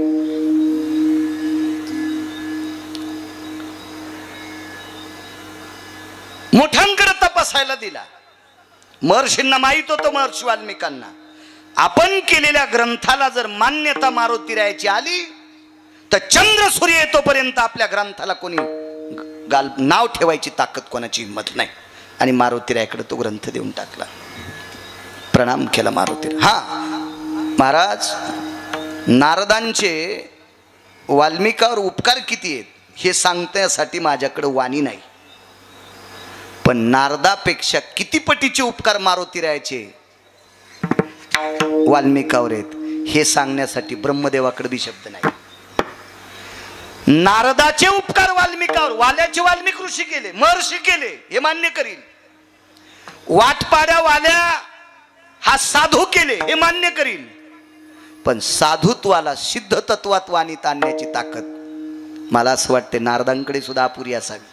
मोठ्यांकडे तपासायला दिला. महर्षींना माहित होतं, महर्षी वाल्मिकांना, आपण केलेल्या ग्रंथाला जर मान्यता मारुतीरायाची आली तर चंद्र सूर्य येतोपर्यंत आपल्या ग्रंथाला कोणी नाव ठेवायची ताकद कोणाची हिंमत नाही. आणि मारुतीरायाकडे तो ग्रंथ देऊन टाकला, प्रणाम केला मारुतीराय. हा महाराज, नारदांचे वाल्मिकावर उपकार किती आहेत हे सांगण्यासाठी माझ्याकडे वाणी नाही, पण नारदापेक्षा किती पटीचे उपकार मारुतीरायाचे वाल्मिकावर आहेत हे सांगण्यासाठी ब्रह्मदेवाकडे बी शब्द नाही. नारदाचे उपकार वाल्मिकावर, वाल्याचे वाल्मिक ऋषी केले, महर्षी केले, हे मान्य करील. वाटपाड्या वाल्या हा साधू केले, हे मान्य करील. पण साधुत्वाला सिद्ध तत्वात वाणीत आणण्याची ताकद मला असं वाटते नारदांकडे सुद्धा अपुरी असावी,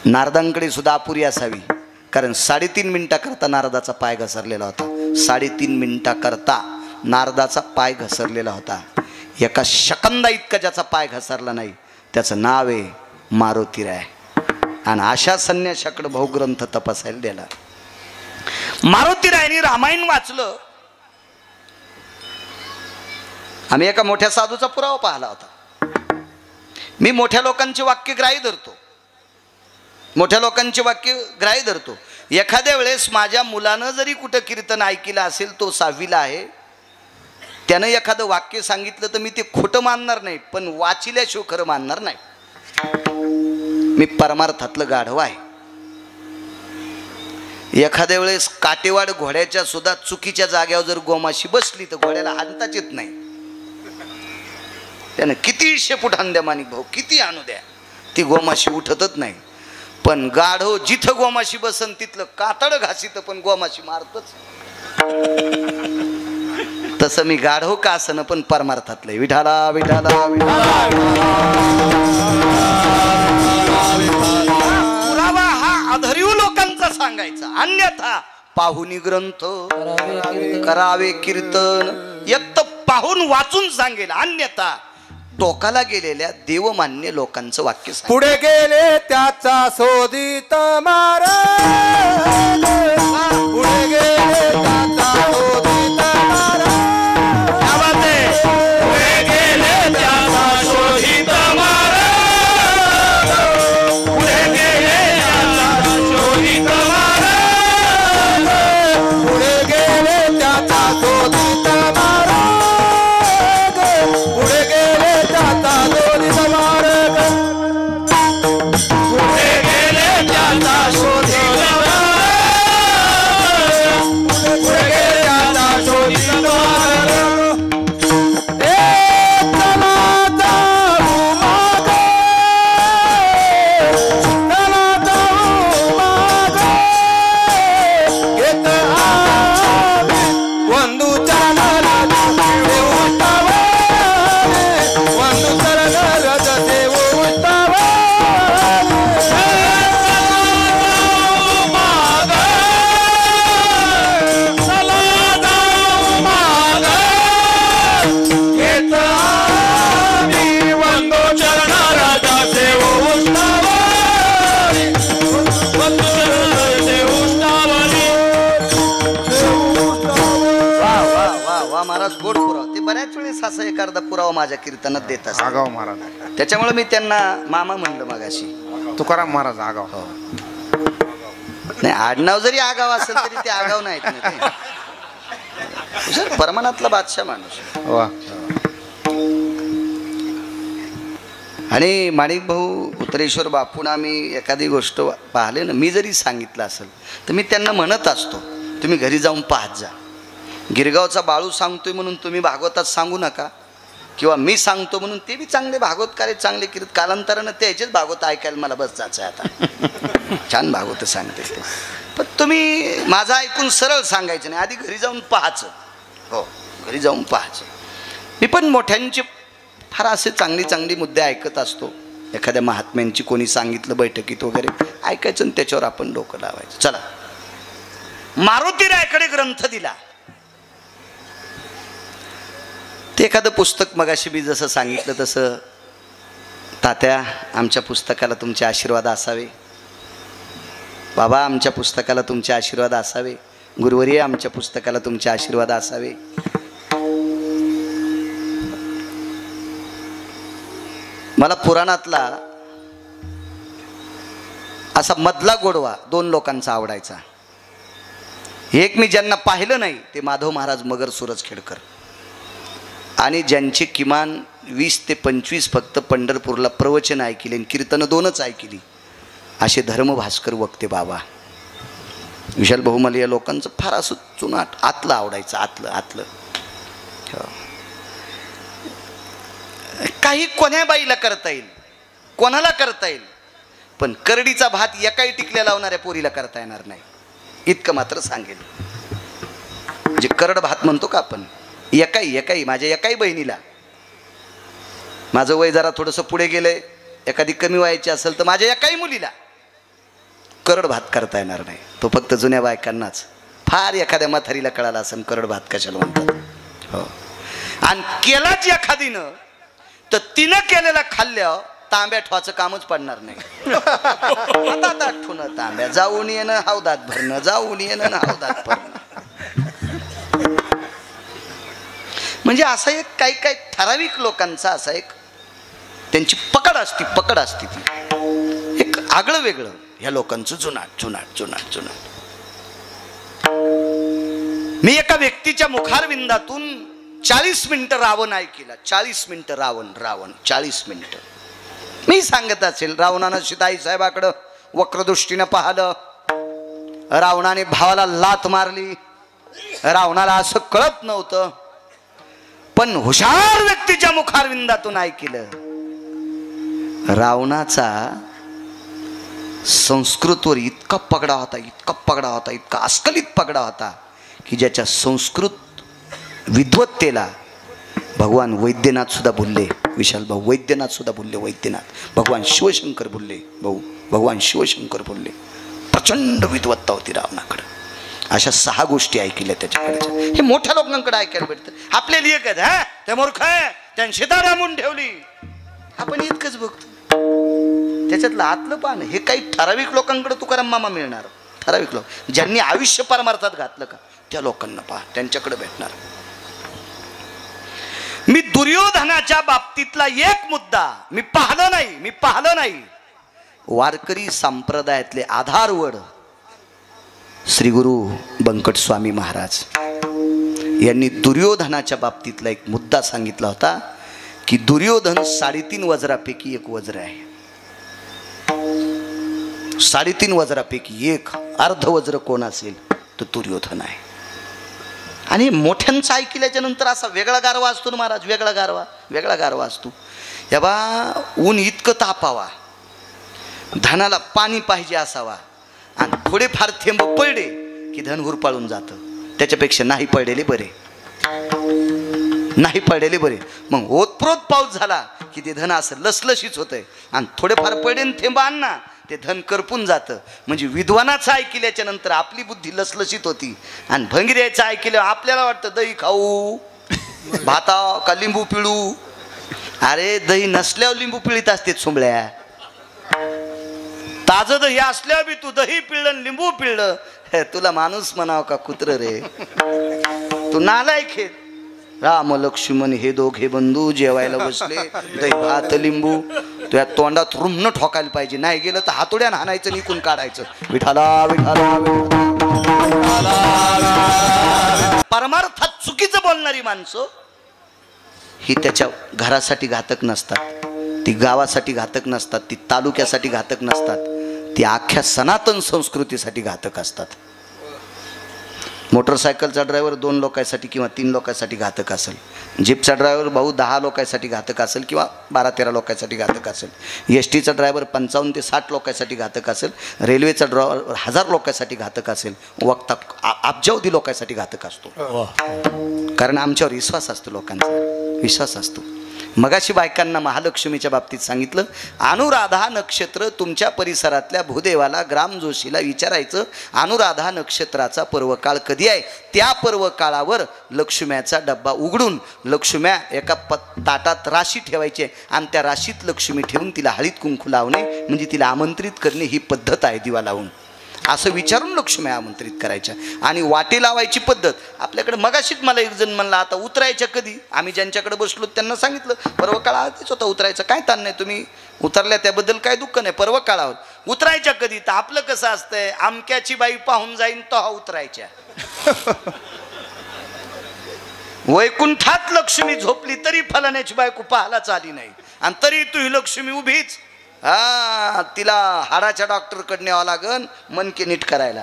नारदांकडे सुद्धा अपुरी असावी. कारण 3.5 मिनिटाकरता नारदाचा पाय घसरलेला होता, 3.5 मिनिटाकरता नारदाचा पाय घसरलेला होता. एका सेकंदा इतका ज्याचा पाय घसरला नाही त्याचं नाव आहे मारुतीराय. आणि अशा संन्याशाकडे भाऊ ग्रंथ तपासायला दिला. मारुतीरायांनी रामायण वाचलं. आम्ही एका मोठ्या साधूचा पुरावा पाहिला होता. मी मोठ्या लोकांची वाक्य ग्राह्य धरतो, मोठ्या लोकांची वाक्य ग्राह्य धरतो. एखाद्या वेळेस माझ्या मुलानं जरी कुठं कीर्तन ऐकलं असेल, तो 6वीला आहे, त्यानं एखादं वाक्य सांगितलं तर मी ते खोटं मानणार नाही, पण वाचिल्याशिवाय खरं मानणार नाही. मी परमार्थातलं गाढव आहे. एखाद्या वेळेस काटेवाड घोड्याच्या सुद्धा चुकीच्या जाग्यावर जर गोमाशी बसली तर घोड्याला हाणताच येत नाही. त्यानं किती शेपूट आणू द्या माणिक भाऊ, किती आणू द्या, ती गोमाशी उठतच नाही. पण गाढव जिथं गोमाशी बसन तिथलं कातड घासीत, पण गोमाशी मारतच. तसं मी गाढव का असं पण परमार्थातलं विठाला विठाला विठाला. पुरावा हा अधरीव लोकांचा सांगायचा, अन्यथा पाहुनी ग्रंथ करावे कीर्तन. एक तर पाहून वाचून सांगेल, अन्यथा टोकाला गेलेल्या देवमान्य लोकांचं वाक्य पुढे गेले त्याचा शोधित महाराज, पुढे गेले त्याचा शोधित महाराज. पुढे गेले त्याचा शोधित महाराज, पुढे गेले त्याचा शोधित महाराज, पुढे गेले त्याचा शोधित महाराज, पुढे गेले त्याचा शोधित महाराज, पुढे गेले त्याचा शोधित महाराज, पुढे गेले त्याचा शोधित महाराज. महाराज गोड पुरावा. ते बऱ्याच वेळेस असा एखादा पुरावा माझ्या कीर्तनात देत असतात. आगाव महाराज, त्याच्यामुळे मी त्यांना मामा म्हणलं मगाशी. तुकाराम महाराज आगाव. नाही, आडनाव जरी आगाव असेल तरी ते आगाव नाहीत ना ते. परमानातला बादशाह माणूस. वा. आणि माणिक भाऊ उत्तरेश्वर बापून आम्ही एखादी गोष्ट पाहिले ना, मी जरी सांगितलं असेल तर मी त्यांना म्हणत असतो, तुम्ही घरी जाऊन पाहत जा. गिरगावचा बाळू सांगतोय म्हणून तुम्ही भागवतात सांगू नका, किंवा मी सांगतो म्हणून ते बी चांगले भागवतकार आहेत, चांगले कीर्त. कालांतरानं त्याचेच भागवत ऐकायला मला बस जायचं आता. छान भागवत सांगते ते, पण तुम्ही माझं ऐकून सरळ सांगायचं नाही, आधी घरी जाऊन पाहायचं. हो, घरी जाऊन पाहायचं. मी पण मोठ्यांचे फार असे चांगली चांगली मुद्दे ऐकत असतो. एखाद्या महात्म्यांची कोणी सांगितलं बैठकीत वगैरे ऐकायचं आणि त्याच्यावर आपण डोकं लावायचं. चला, मारुतीरायाकडे ग्रंथ दिला. ते एखादं पुस्तक मगाशी मी जसं सांगितलं तसं, तात्या आमच्या पुस्तकाला तुमचे आशीर्वाद असावे, बाबा आमच्या पुस्तकाला तुमचे आशीर्वाद असावे, गुरुवर्य आमच्या पुस्तकाला तुमचे आशीर्वाद असावे. मला पुराणातला असा मधला गोडवा 2 लोकांचा आवडायचा. एक मी ज्यांना पाहिलं नाही ते माधव महाराज मगर सुरजखेडकर, आणि ज्यांची किमान 20 ते 25 फक्त पंढरपूरला प्रवचन ऐकले आणि कीर्तनं 2च ऐकली, असे धर्मभास्कर वक्ते बाबा. विशाल भाऊ मला या लोकांचं फार असं चुनाट आतलं आवडायचं, आतलं आतलं. काही कोण्या बाईला करता येईल, कोणाला करता येईल, पण करडीचा भात एकाही टिकल्या लावणाऱ्या पोरीला करता येणार नाही, इतकं मात्र सांगेल. जे करड भात म्हणतो का आपण, एकाही माझ्या एकाही बहिणीला, माझं वय जरा थोडंसं पुढे गेलंय, एखादी कमी वयाची असेल तर माझ्या एकाही मुलीला करड भात करता येणार नाही. तो फक्त जुन्या बायकांनाच, फार एखाद्या म्हातारीला कळाला असेल करड भात कशाला म्हणतात. हो, आणि केलाच एखादीनं तर तिनं केलेला खाल्ल्या तांब्या ठेवायचं कामच पडणार नाही. आता ठुणं तांब्या जाऊन येणं हौदात भरणं, जाऊन येणं हौदात भरणं. म्हणजे असा एक काही काही ठराविक लोकांचा असा एक त्यांची पकड असती ती एक आगळं वेगळं ह्या लोकांचं जुनाट. मी एका व्यक्तीच्या मुखारविंदातून 40 मिनिटं रावण ऐकला. 40 मिनिटं रावण 40 मिनिटं. मी सांगत असेल, रावणानं सीताई साहेबाकडं वक्रदृष्टीनं पाहिलं, रावणाने भावाला लात मारली, रावणाला असं कळत नव्हतं, पण हुशार व्यक्तीच्या मुखारविंदातून ऐकलं. रावणाचा संस्कृतवर इतका पगडा होता, इतका अस्खलित पगडा होता की ज्याच्या संस्कृत विद्वत्तेला भगवान वैद्यनाथ सुद्धा बोलले. विशाल भाऊ वैद्यनाथ सुद्धा बोलले. भगवान शिवशंकर बोलले. भगवान शिवशंकर बोलले. प्रचंड विद्वत्ता होती रावणाकडे. अशा 6 गोष्टी ऐकल्या त्याच्याकडच्या. हे मोठ्या लोकांकडे ऐकायला भेटतं. आपल्याला एकच ते मूर्ख आहे, त्यांनी सीता रामून ठेवली. आपण इतकंच बघतो. त्याच्यातलं आतलं पान हे काही ठराविक लोकांकडे तुकाराम मामा मिळणार. ठराविक लोक ज्यांनी आयुष्य परमार्थात घातलं का त्या लोकांना पहा, त्यांच्याकडे भेटणार. मी दुर्योधनाच्या बाबतीतला एक मुद्दा मी पाहिलं नाही. वारकरी संप्रदायातले आधारवड श्री गुरु बंकट स्वामी महाराज यांनी दुर्योधनाच्या बाबतीतला एक मुद्दा सांगितला होता की दुर्योधन 3.5 वज्रापैकी एक वज्र आहे. 3.5 वज्रापैकी एक अर्धवज्र कोण असेल तो दुर्योधन आहे. आणि मोठ्यांचं ऐकल्याच्या नंतर असा वेगळा गारवा असतो ना महाराज, वेगळा गारवा असतो. या बा ऊन इतकं तापावा, धनाला पाणी पाहिजे असावा, आणि थोडेफार थेंब पडले की धन हुरपाळून जातं. त्याच्यापेक्षा नाही पडलेले बरे. मग ओतप्रोत पाऊस झाला की ते धन असं लसलशीच होतंय, आणि थोडेफार पडे थेंब आणना ते धन करपून जातं. म्हणजे विद्वानाचं ऐकल्याच्या नंतर आपली बुद्धी लसलशीत होती, आणि भंगिऱ्याचं ऐकलं आपल्याला वाटतं दही खाऊ, भाता का लिंबू पिळू. अरे दही नसल्यावर लिंबू पिळीत असते सोंबळ्या. ताजं दही असल्यावर बी तू दही पिळलं लिंबू पिळलं, तुला माणूस म्हणावं का कुत्र रे? तू नालायक आहे. राम लक्ष्मण हे दोघे बंधू जेवायला बसले, दही भात लिंबू तुझ्या तोंडात रुमणं ठोकायला पाहिजे. नाही गेलं तर हातोड्यानं हाणायचं, निकून काढायचं. विठाला परमार्थात चुकीचं बोलणारी माणसं ही त्याच्या घरासाठी घातक नसतात, ती गावासाठी घातक नसतात, ती तालुक्यासाठी घातक नसतात, ती अख्ख्या सनातन संस्कृतीसाठी घातक असतात. मोटरसायकलचा ड्रायव्हर 2 लोकांसाठी किंवा 3 लोकांसाठी घातक असेल. जीपचा ड्रायव्हर भाऊ 10 लोकांसाठी घातक असेल किंवा 12-13 लोकांसाठी घातक असेल. एसटीचा ड्रायव्हर 55 ते 60 लोकांसाठी घातक असेल. रेल्वेचा ड्रायव्हर 1000 लोकांसाठी घातक असेल. वक्ता अब्जावधी लोकांसाठी घातक असतो. कारण आमच्यावर विश्वास असतो, लोकांचा विश्वास असतो. मगाशी बायकांना महालक्ष्मीच्या बाबतीत सांगितलं, अनुराधा नक्षत्र तुमच्या परिसरातल्या भूदेवाला ग्राम जोशीला विचारायचं, अनुराधा नक्षत्राचा पर्वकाळ कधी आहे. त्या पर्वकाळावर लक्ष्म्याचा डब्बा उघडून लक्ष्म्या एका ताटात राशी ठेवायची, आणि त्या राशीत लक्ष्मी ठेवून तिला हळीत कुंकू लावणे म्हणजे तिला आमंत्रित करणे ही पद्धत आहे. दिवा लावून असं विचारून लक्ष्म्या आमंत्रित करायच्या. आणि वाटे लावायची पद्धत आपल्याकडे मगाशीच मला एक जण म्हणला, आता उतरायच्या कधी. आम्ही ज्यांच्याकडे बसलो त्यांना सांगितलं पर्वकाळ आधीच होता उतरायचं, काय ताण नाही, तुम्ही उतरल्या त्याबद्दल काय दुःख नाही, पर्वकाळावर उतरायच्या कधी. तर आपलं कसं असतंय, आमक्याची बाई पाहून जाईन तो उतरायच्या. वैकुंठात लक्ष्मी झोपली तरी फलाण्याची बायको पाहायलाच आली नाही, आणि तरी तू ही लक्ष्मी उभीच. तिला हाडाच्या डॉक्टरकडे न्यावं लागन मनके नीट करायला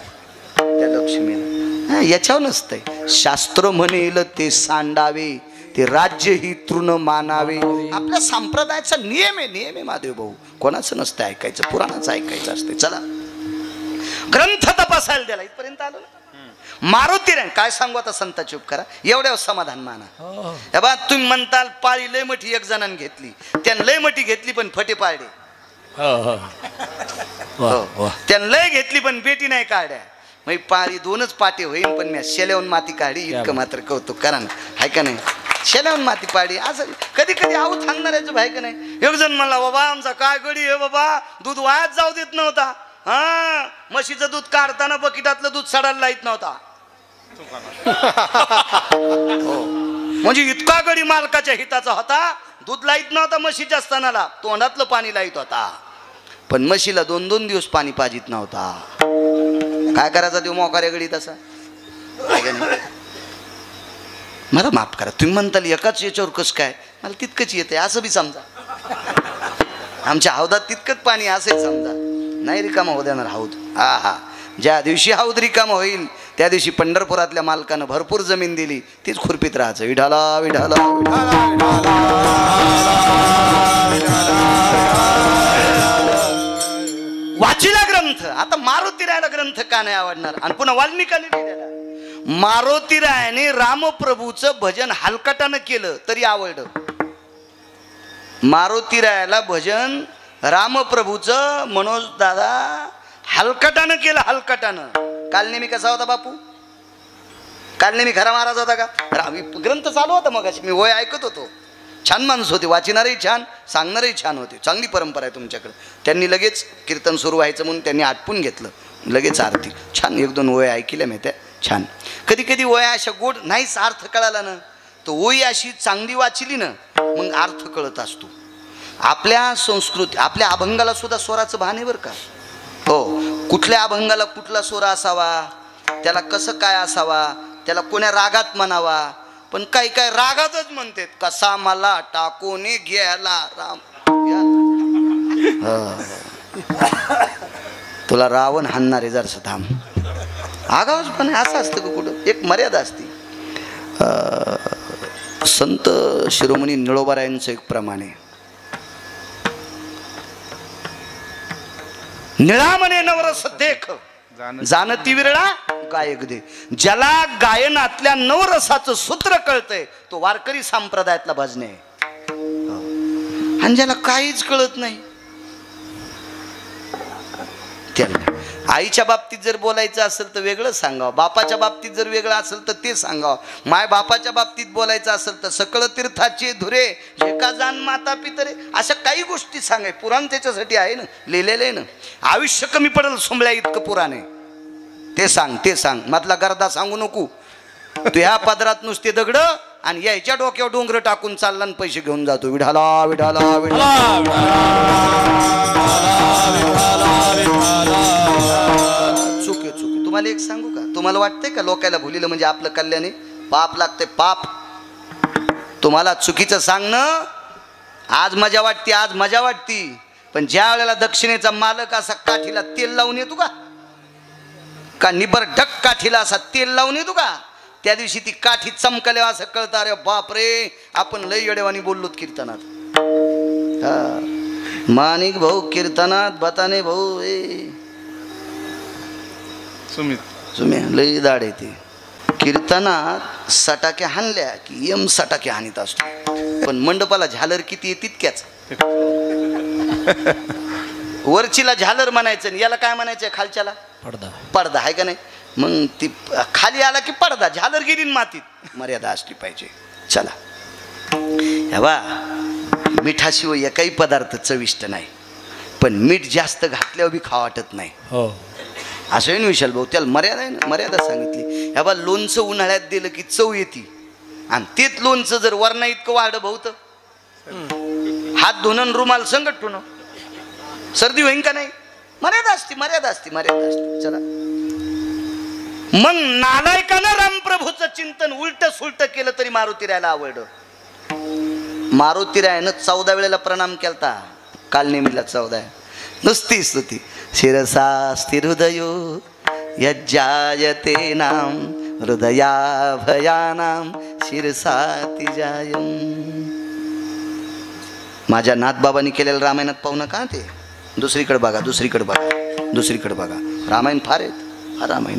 त्या लक्ष्मीला. याच्यावर नसतंय. शास्त्र म्हणेल ते सांडावे, ते राज्य ही तृण मानावे. आपल्या संप्रदायाचा नियम आहे महादेव भाऊ. कोणाचं नसतं ऐकायचं, पुराणाचं ऐकायचं असते. चला ग्रंथ तपासायला द्याला इथपर्यंत आलो ना. मारुती रे काय सांगू आता, संताची उपकारा एवढ्यावर समाधान माना. बा तुम्ही म्हणताल पाळी लय मोठी एक जणांनी घेतली, त्यानं लय मोठी घेतली पण फटे पाळले. त्यानं लय घेतली पण बेटी नाही काढ्या. मग पाळी 2च पाटे होईल, पण मी शेल्याहून माती काढली. इतकं मात्र कौतुक करा ना, हाय का नाही. शेल्याहून माती पाडी असं कधी कधी आऊ सांगणाऱ्याचं भाई का नाही. एक जण म्हणला बाबा आमचा काय गडी आहे बाबा, दूध वायाच जाऊ देत नव्हता. हा, म्हशीचं दूध काढताना बकिटातलं दूध सडायला लाईत नव्हता. हो. म्हणजे इतका गडी मालकाच्या हिताचा होता, दूध लाईत नव्हता म्हशीच्या असतानाला, तोंडातलं पाणी लाईत होता. पण म्हशीला 2-2 दिवस पाणी पाजित नव्हता. काय करायचा देव मोकाऱ्या गडी तसा. मला माफ करा, तुम्ही म्हणताल एकाच याच्यावर कसं काय, मला तितकंच येते असं बी समजा. आमच्या हौदात तितकंच पाणी असेल समजा. नाही रिकामा होऊ देणार हौद. हा हा, ज्या दिवशी हौद रिकामा होईल त्या दिवशी पंढरपुरातल्या मालकानं भरपूर जमीन दिली, तीच खुरपीत राहायचं. विठाला विठाला वाचिला ग्रंथ. आता मारुती रायाला ग्रंथ का नाही आवडणार, आणि पुन्हा वाल्मिकाने लिहिलेला. मारुती रायाने रामप्रभूचं भजन हलकटानं केलं तरी आवडलं. मारुती रायाला भजन रामप्रभूचं मनोज दादा हलकटानं केलं, हलकटानं. काल नेहमी कसा होता बापू, काल नेहमी खरा महाराज होता का. ग्रंथ चालू होता मग, मी वय ऐकत होतो. छान माणसं होते, वाचणारही छान, सांगणारही छान होते. चांगली परंपरा आहे तुमच्याकडे. त्यांनी लगेच कीर्तन सुरू व्हायचं म्हणून त्यांनी आटपून घेतलं, लगेच आरती. छान 1-2 वय ऐकल्या मी त्या, छान. कधी कधी वया अशा गोड नाहीच अर्थ कळाला ना, तर ओळी अशी चांगली वाचली ना मग अर्थ कळत असतो. आपल्या संस्कृती, आपल्या अभंगाला सुद्धा स्वराचं भान आहे बरं का. हो, कुठल्या अभंगाला कुठला स्वर असावा, त्याला कसं काय असावा, त्याला कोण्या रागात म्हणावा. पण काही काय रागातच म्हणतात, कसा मला टाकून घ्यायला राम. तुला रावण हाणणार आहे जरसं थांब. आगावच पण असं असतं का कुठं, एक मर्यादा असते. संत शिरोमणी निळोबारायांचं एक प्रमाण आहे, निळा म्हणे नवरस देख जानती विरळा गायक दे. ज्याला गायनातल्या नवरसाचं सूत्र कळतंय तो वारकरी संप्रदायातला भजने आहे. आणि ज्याला काहीच कळत नाही त्याला आईच्या बाबतीत जर बोलायचं असेल तर वेगळं सांगावं, बापाच्या बाबतीत जर वेगळं असेल तर ते सांगावं, माय बापाच्या बाबतीत बोलायचं असेल तर सकळ तीर्थाचे धुरे जे का जाण माता पितरे, अशा काही गोष्टी सांगाय. पुराण त्याच्यासाठी आहे ना, लिहिलेलं आहे ना. आयुष्य कमी पडेल सोंबल्या इतकं पुराण आहे. ते सांग, ते सांग, मधला गर्दा सांगू नको. तू ह्या पदरात नुसते दगड आणि यायच्या डोक्यावर डोंगर टाकून चालला आणि पैसे घेऊन जातो. विढाला विढाला चुके चुके. तुम्हाला एक सांगू का, तुम्हाला वाटतंय का लोकायला भुलीलं म्हणजे आपलं कल्याणे पाप लागतंय, पाप. तुम्हाला चुकीचं सांगणं आज मजा वाटते, आज मजा वाटती. पण ज्या वेळेला दक्षिणेचा मालक असा काठीला तेल लावून येतो का निबर ढक काठीला असा तेल लावून येतो का, त्या दिवशी ती काठी चमकल्या असं कळतं, अरे बाप रे आपण लय येडेवानी बोललोत कीर्तनात. हा, माणिक भाऊ कीर्तनात, बताने भाऊ सुम्या लय दाड येते. कीर्तनात सटाक्या हाणल्या की यम सटाक्या हानीत असतो, पण मंडपाला झालर किती आहे तितक्याच. वरचीला झालर म्हणायचं, याला काय म्हणायचं खालच्याला पडदा. पडदा आहे का नाही. मग ती खाली आला की पडदा, झालर गेली मातीत. मर्यादा असली पाहिजे. चला हे बा, मिठाशिवाय एकही पदार्थ चविष्ट नाही, पण मीठ जास्त घातल्यावर बी खावा वाटत नाही. हो असं आहे ना विशाल भाऊ, त्याला मर्यादा आहे ना, मर्यादा सांगितली. ह्या बा लोणचं उन्हाळ्यात दिलं की चव येते, आणि तेच लोणचं जर वरणा इतकं वाढ भाऊत, हात धुणं रुमाल संगत ठेवणं, सर्दी होईन का नाही. मर्यादा असते, मर्यादा असते, मर्यादा असते. चला मग नालायकानं रामप्रभूचं चिंतन उलट सुलट केलं तरी मारुती रायाला आवडलं. मारुती रायानं 14 वेळेला प्रणाम केलता. काल नेहमीला 14 नुसती स्तुती. शिरसा स्थिर हृदयो यज्जायते नाम हृदया भयानाम शिरसाति जायम. माझ्या नाथबाबांनी केलेलं रामायणात पाहू नका ते. दुसरीकडे बघा, दुसरीकडे बघा, दुसरीकडे बघा. रामायण फार आहेत, रामायण.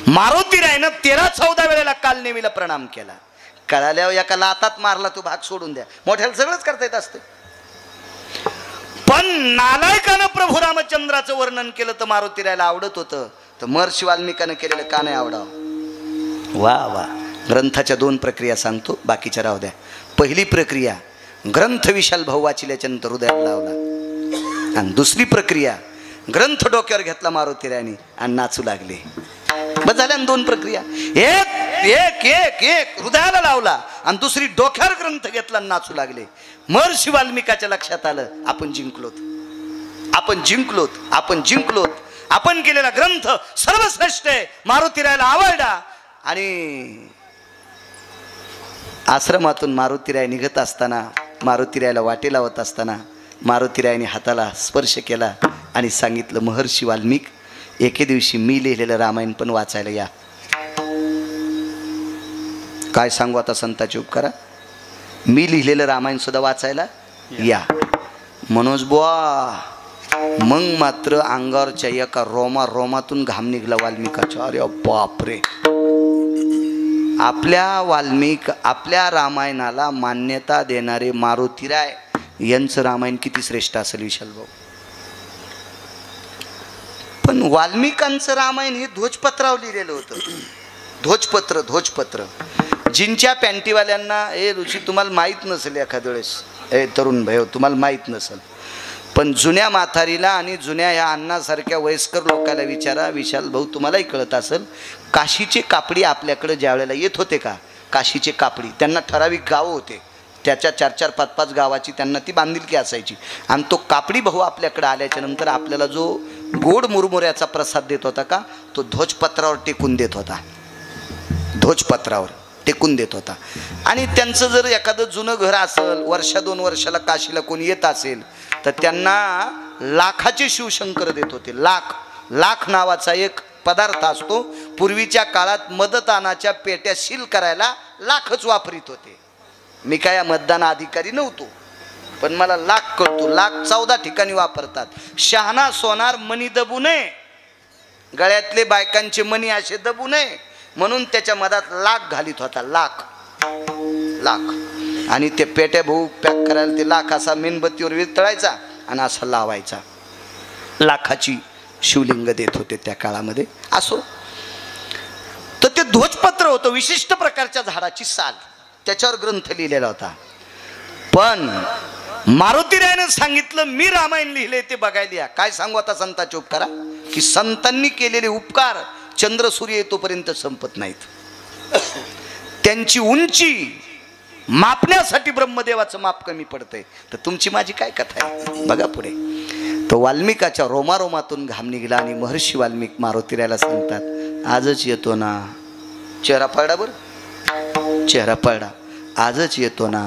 मारुती रायानं 13-14 वेळेला काल नेहमीला प्रणाम केला. कळाल्यावर एका लातात मारला तो भाग सोडून द्या. मोठ्याला सगळंच करता येत असतं. पण नालायकानं प्रभू रामचंद्राचं वर्णन केलं तर मारुती रायाला आवडत होतं, तर महर्षी वाल्मिकानं केलेलं का नाही आवडावं. वा वा. ग्रंथाच्या 2 प्रक्रिया सांगतो, बाकीच्या राहू द्या. पहिली प्रक्रिया, ग्रंथ विशाल भाऊ वाचिल्याच्या नंतर हृदयात लावला. आणि दुसरी प्रक्रिया, ग्रंथ डोक्यावर घेतला मारुतीरायाने आणि नाचू लागले. बस झाल्या 2 प्रक्रिया. एक एक एक एक हृदयाला लावला आणि दुसरी डोक्यावर ग्रंथ घेतला आणि नाचू लागले. महर्षी वाल्मिकाच्या लक्षात आलं, आपण जिंकलोत, आपण जिंकलोत, आपण जिंकलोत. आपण केलेला ग्रंथ सर्वश्रेष्ठ आहे. मारुतीरायाला आवडला. आणि आश्रमातून मारुतीराय निघत असताना, मारुतीरायाला वाटे लावत असताना मारुतीरायाने हाताला स्पर्श केला आणि सांगितलं, महर्षी वाल्मिक, एके दिवशी मी लिहिलेलं रामायण पण वाचायला या. काय सांगू आता संताची उपकारा, मी लिहिलेलं रामायण सुद्धा वाचायला या. मनोज बुवा, मग मात्र अंगावरच्या एका रोमातून घाम निघला वाल्मिकाच्या. अरे बापरे, आपल्या रामायणाला मान्यता देणारे मारुतीराय यांचं रामायण किती श्रेष्ठ असेल विशाल भाऊ. पण वाल्मिकांचं रामायण हे ध्वजपत्रावर लिहिलेलं होतं. ध्वजपत्र जिंच्या पॅन्टीवाल्यांना, हे ऋषी तुम्हाला माहीत नसेल एखाद्या वेळेस, हे तरुण भाई तुम्हाला माहीत नसेल, पण जुन्या म्हातारीला आणि जुन्या ह्या अण्णासारख्या वयस्कर लोकांना विचारा, विशाल भाऊ तुम्हालाही कळत असेल, काशीचे कापडी आपल्याकडे ज्या वेळेला येत होते का, काशीचे कापडी, त्यांना ठराविक गावं होते, त्याच्या 4-4, 5-5 गावाची त्यांना ती बांधिलकी असायची. आणि तो कापडी भाऊ आपल्याकडे आल्याच्या नंतर आपल्याला जो गोड मुरमुऱ्याचा प्रसाद देत होता का, तो ध्वजपत्रावर टेकून देत होता. ध्वजपत्रावर टेकून देत होता. आणि त्यांचं जर एखादं जुनं घर असेल, 1-2 वर्षाला काशीला कोणी येत असेल, तर त्यांना लाखाचे शिवशंकर देत होते. लाख नावाचा एक पदार्थ असतो. पूर्वीच्या काळात मतदानाच्या पेट्या सील करायला लाखच वापरीत होते. मी काय मतदान अधिकारी नव्हतो, पण मला लाख कळतो. लाख 14 ठिकाणी वापरतात. शहाणा सोनार मणी दबू नये, गळ्यातले बायकांचे मणी असे दबू नये म्हणून त्याच्या मधात लाख घालीत होता. लाख. आणि ते पेट्या भाऊ पॅक करायला ते लाख असा मेणबत्तीवर वितळायचा आणि असा लावायचा. लाखाची शिवलिंग देत होते त्या काळामध्ये. असो, तर ते ध्वजपत्र होतं, विशिष्ट प्रकारच्या झाडाची साल, त्याच्यावर ग्रंथ लिहिलेला होता. पण मारुतीरायाने सांगितलं, मी रामायण लिहिले ते बघायला या. काय सांगू आता संतांचे उपकारा, की संतांनी केलेले उपकार चंद्र सूर्य येतोपर्यंत संपत नाहीत. त्यांची उंची मापण्यासाठी ब्रह्मदेवाचं माप कमी पडतंय. तर तुमची माझी काय कथा आहे बघा पुढे. तो वाल्मिकाच्या रोमातून घाम निघाला आणि महर्षी वाल्मिक मारुतीरायाला सांगतात, आजच येतो ना. चेहरा पडला, बरं चेहरा पडला, आजच येतो ना.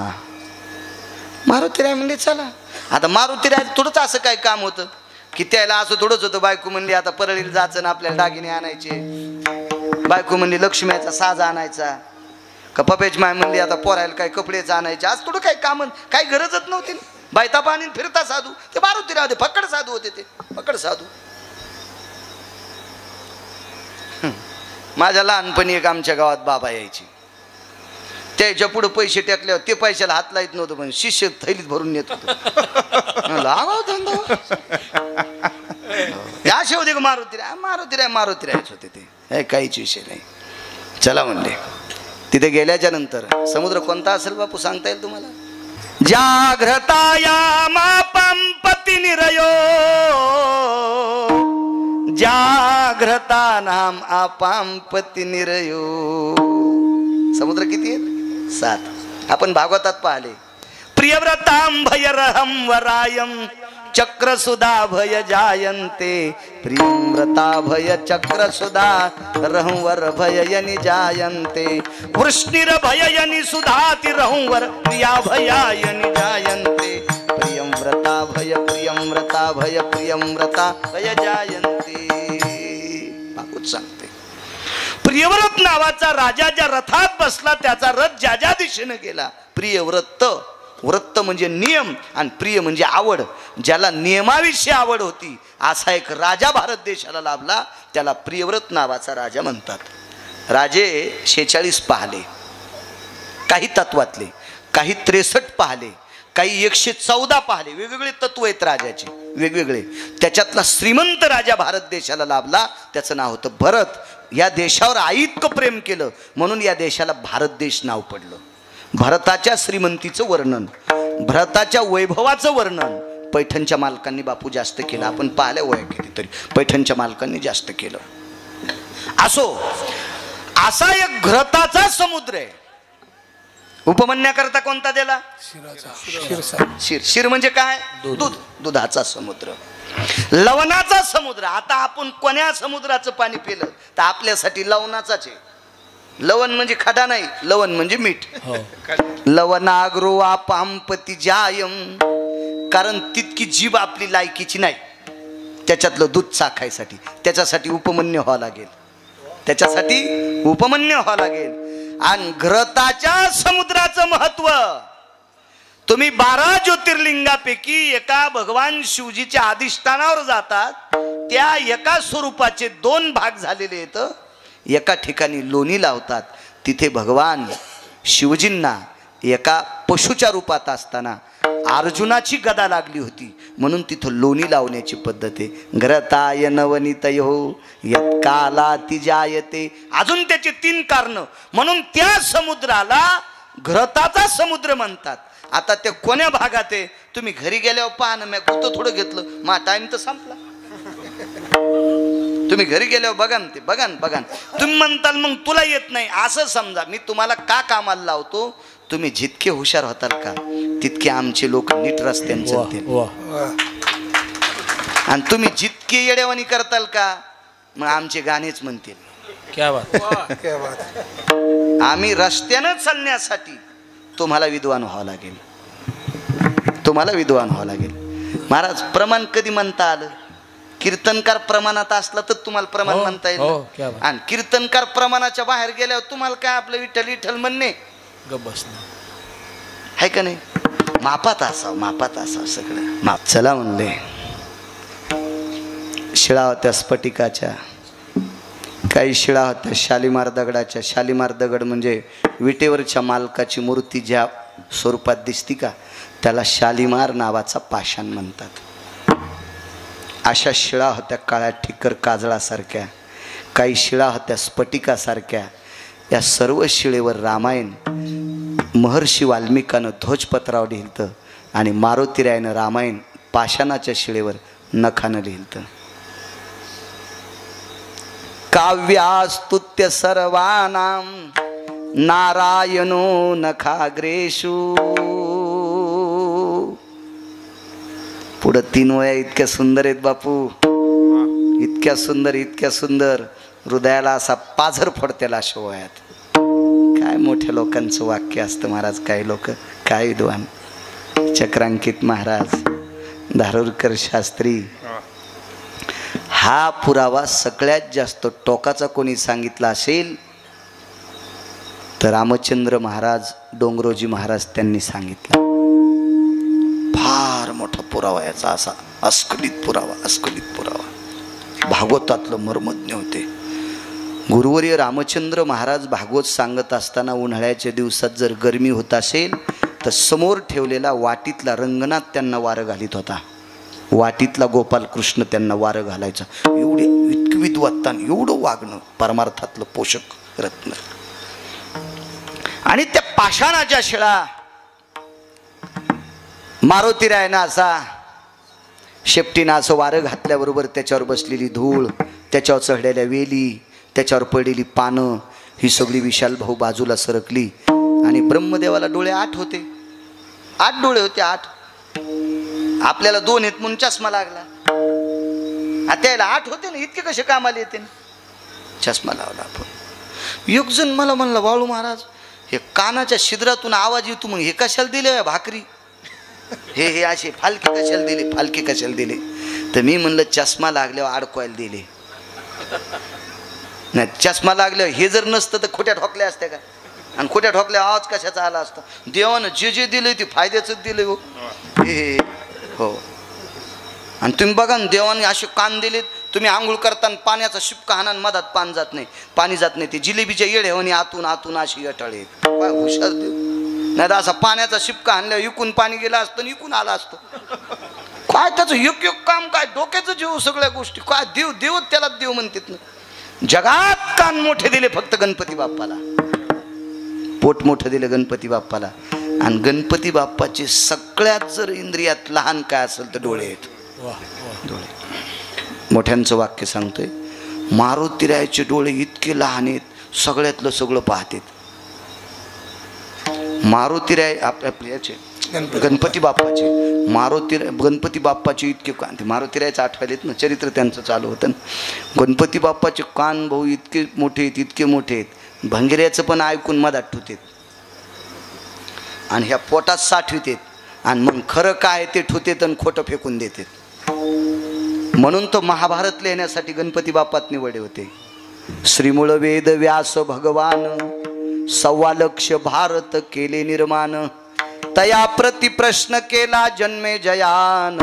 मारुतीराय म्हणले चला. आता मारुतीराय थोडंच असं काय काम होतं की त्याला असं थोडंच होतं. बायको म्हणली आता परळीला जायचं ना, आपल्याला दागिने आणायचे. बायको म्हणली लक्ष्मीचा साज आणायचा. का पपेच माय म्हणली आता पोरायला काय कपडेच आणायचे. आज थोडं काही काम, काही गरजच नव्हती. बायता पाणी फिरता साधू ते मारुतीराय होते. फक्कड साधू होते ते, फक्कड साधू. माझ्या लहानपणी एक आमच्या गावात बाबा यायची. त्याच्या पुढे पैसे टाकल्यावर ते पैशाला हात लाईत नव्हतं, पण शिष्य थैलीत भरून नेत होतं. असे होते का मारुतीरायच होते ते, काहीच विषय नाही. चला म्हणले. तिथे गेल्याच्या नंतर समुद्र कोणता असेल बापू सांगता येईल तुम्हाला? जाग्रताया मापंपती निरयो, जाग्रता नाम आपांपती निरयो. समुद्र किती आहेत? 7. आपण भागवतात पाहिले. प्रियव्रतां भयरहं वरायं चक्रसुधा भय जायन्ते. प्रियव्रता भय चक्रसुधा रहंवर भययनि जायन्ते. वृष्णिर भययनि सुधाति रहंवर प्रिया भयायनि जायन्ते. प्रियव्रता भय प्रियव्रता भय जायन्ते. बापूच सांगते. प्रियव्रत नावाचा राजा ज्या रथात बसला, त्याचा रथ ज्या ज्या दिशेने गेला. प्रियव्रत, व्रत म्हणजे नियम आणि प्रिय म्हणजे आवड. ज्याला नियमाविषयी आवड होती असा एक राजा भारत देशाला लाभला, त्याला प्रियव्रत नावाचा राजा म्हणतात. राजे 46 पाहिले, काही तत्वातले, काही 63 पाहिले, काही 114 पाहिले. वेगवेगळे तत्व आहेत राजाचे, वेगवेगळे. त्याच्यातला श्रीमंत राजा भारत देशाला लाभला, त्याचं नाव होतं भरत. या देशावर इतकं प्रेम केलं म्हणून या देशाला भारत देश नाव पडलं. भरताच्या श्रीमंतीचं वर्णन. भरताच्या वैभवाचं वर्णन पैठणच्या मालकांनी बापू जास्त केलं. आपण पाहिल्या वया केली तरी पैठणच्या मालकांनी जास्त केलं. असो, असा एक घृताचा समुद्र आहे. उपमन्याकरता कोणता दिला? शिर. शिर म्हणजे काय? दूध. दुधाचा समुद्र, लवणाचा समुद्र. आता आपण कोण्या समुद्राचं पाणी पिलं तर आपल्यासाठी लवणाचाच आहे. लवण म्हणजे खडा नाही, लवण म्हणजे मीठ. लवणाग्रो पांपती जायम, कारण तितकी जीभ आपली लायकीची नाही त्याच्यातलं दूध चाखायसाठी. त्याच्यासाठी उपमन्य व्हावं लागेल, त्याच्यासाठी उपमन्य व्हावं लागेल. आणि घृताच्या समुद्राचं महत्व, तुम्ही 12 ज्योतिर्लिंगापैकी एका भगवान शिवजीच्या अधिष्ठानावर जातात, त्या एका स्वरूपाचे 2 भाग झालेले आहेत. एका ठिकाणी लोणी लावतात, तिथे भगवान शिवजींना एका पशुच्या रूपात असताना अर्जुनाची गदा लागली होती म्हणून तिथं लोणी लावण्याची पद्धत आहे. घृताय नवनीतयो यत्कालाति जायते. अजून त्याची 3 कारणं म्हणून त्या समुद्राला घृताचा समुद्र म्हणतात. आता ते कोण्या भागात आहे तुम्ही घरी गेल्यावर पहा ना. मी कुठं थोडं घेतलं, मा टाइम तर संपला. तुम्ही घरी गेल्यावर बघा ना, ते बघा ना. तुम्ही म्हणताल मग तुला येत नाही, असं समजा. मी तुम्हाला का कामाला लावतो, तुम्ही जितके हुशार होताल का तितके आमचे लोक नीट रस्त्याने चालतील. आणि तुम्ही जितके येडेवानी करताल का मग आमचे गाणेच म्हणतील. क्या बात. आम्ही रस्त्यानं चालण्यासाठी तुम्हाला विद्वान व्हावं लागेल, तुम्हाला विद्वान व्हावं लागेल. महाराज, प्रमाण कधी म्हणता आलं? कीर्तनकार प्रमाणात असला तर तुम्हाला प्रमाण म्हणता येईल. आणि कीर्तनकार प्रमाणाच्या बाहेर गेल्यावर तुम्हाला काय आपलं विठ्ठल विठ्ठल म्हणणे आहे का नाही? मापात असावं, मापात असावं सगळं माप. चला म्हणले, शिळा होत्या स्फटिकाच्या, काही शिळा होत्या शालिमार दगडाच्या. शालिमार दगड म्हणजे विटेवरच्या मालकाची मूर्ती ज्या स्वरूपात दिसती का त्याला शालिमार नावाचा पाषाण म्हणतात. अशा शिळा होत्या काळ्या ठिकर काजळासारख्या, काही शिळा होत्या स्फटिकासारख्या. या सर्व शिळेवर रामायण महर्षी वाल्मिकानं ध्वजपत्रावर लिहिलं आणि मारुतीरायनं रामायण पाषाणाच्या शिळेवर नखानं लिहिलं. काव्यास्तुत्य सर्वानां नारायणो नखाग्रेषु. पुढं 3 वया इतक्या सुंदर आहेत बापू, इतक्या सुंदर, इतक्या सुंदर, हृदयाला असा पाझर फोडतेला अशा वयात. काय मोठ्या लोकांचं वाक्य असतं महाराज. काही लोक काय विद्वान. चक्रांकित महाराज, धारुरकर शास्त्री. हा पुरावा सगळ्यात जास्त टोकाचा कोणी सांगितला असेल तर रामचंद्र महाराज, डोंगरोजी महाराज त्यांनी सांगितला. फार मोठा पुरावा याचा, असा अस्खलित पुरावा, अस्खलित पुरावा. भागवतातलं मर्मज्ञ होते. गुरुवर्य रामचंद्र महाराज भागवत सांगत असताना उन्हाळ्याच्या दिवसात जर गरमी होत असेल तर समोर ठेवलेला वाटीतला रंगनाथ त्यांना वारं घालीत होता. वाटीतला गोपाल कृष्ण त्यांना वारं घालायचा. एवढे इतकी विद्वत्तान, एवढं वागणं, परमार्थातलं पोषक रत्न. आणि त्या पाषाणाच्या शिळा मारुतीरायनं असा शेपटीनं असं वारं घातल्याबरोबर त्याच्यावर बसलेली धूळ, त्याच्यावर चढलेल्या वेली, त्याच्यावर पडलेली पानं, ही सगळी विशाल भाऊ बाजूला सरकली. आणि ब्रह्मदेवाला डोळे 8 होते. 8 डोळे होते, 8. आपल्याला 2 आहेत म्हणून चष्मा लागला. त्याला 8 होते ना, इतके कसे कामाला येते ना. चष्मा लावला आपण. एक जण मला म्हणला, वाळू महाराज हे कानाच्या छिद्रातून आवाज येतो, मग हे कशाला दिले भाकरी, हे असे फालके कशाला दिले, फालके कशाला दिले? तर मी म्हणलं चष्मा लागल्यावर अडकवायला दिले. नाही, चष्मा लागल्यावर हे जर नसतं तर खोट्या ठोकल्या असत्या का? आणि खोट्या ठोकल्या आवाज कशाचा आला असता? देवानं जे जे दिले ते फायद्याच दिले हो. हे हो. आणि तुम्ही बघा ना, देवाने असे कान दिलेत. तुम्ही आंघोळ करताना पाण्याचा शिपका हाना, मधात पाणी जात नाही, पाणी जात नाही. ते जिलेबीच्या येड्यावानी आतून आतून अशी अटळे. काय हुशार देव. नाही तर असा पाण्याचा शिपका हाणल्यावर इकून पाणी गेला असतं, इकून आला असतो. काय त्याचं एक एक काम, काय डोक्याचं जीव, सगळ्या गोष्टी. काय देव, देवच त्याला देव म्हणतात ना. जगात कान मोठे दिले फक्त गणपती बाप्पाला, पोट मोठं दिलं गणपती बाप्पाला. आणि गणपती बाप्पाचे सगळ्यात जर इंद्रियात लहान काय असेल तर डोळे आहेत. डोळे. मोठ्यांचं वाक्य सांगतोय, मारुतीरायाचे डोळे इतके लहान आहेत, सगळ्यातलं सगळं पाहतात. मारुतीराय आपल्या याचे गणपती बाप्पाचे गणपती बाप्पाचे इतके कान, ते मारुतीरायचं आठवायलेत ना, चरित्र त्यांचं चालू होतं ना. गणपती बाप्पाचे कान भाऊ इतके मोठे आहेत, इतके मोठे आहेत, भंगिऱ्याचं पण ऐकून मधात ठुतेत आणि ह्या पोटात साठवितेत आणि मग खरं काय ते ठुतेत आणि खोटं फेकून देतात. म्हणून तो महाभारत लिहिण्यासाठी गणपती बाप्पात निवडले होते. श्रीमूळ वेद व्यास भगवान 1.25 लक्ष भारत केले निर्माण. तया प्रति प्रश्न केला जन्मे जयान.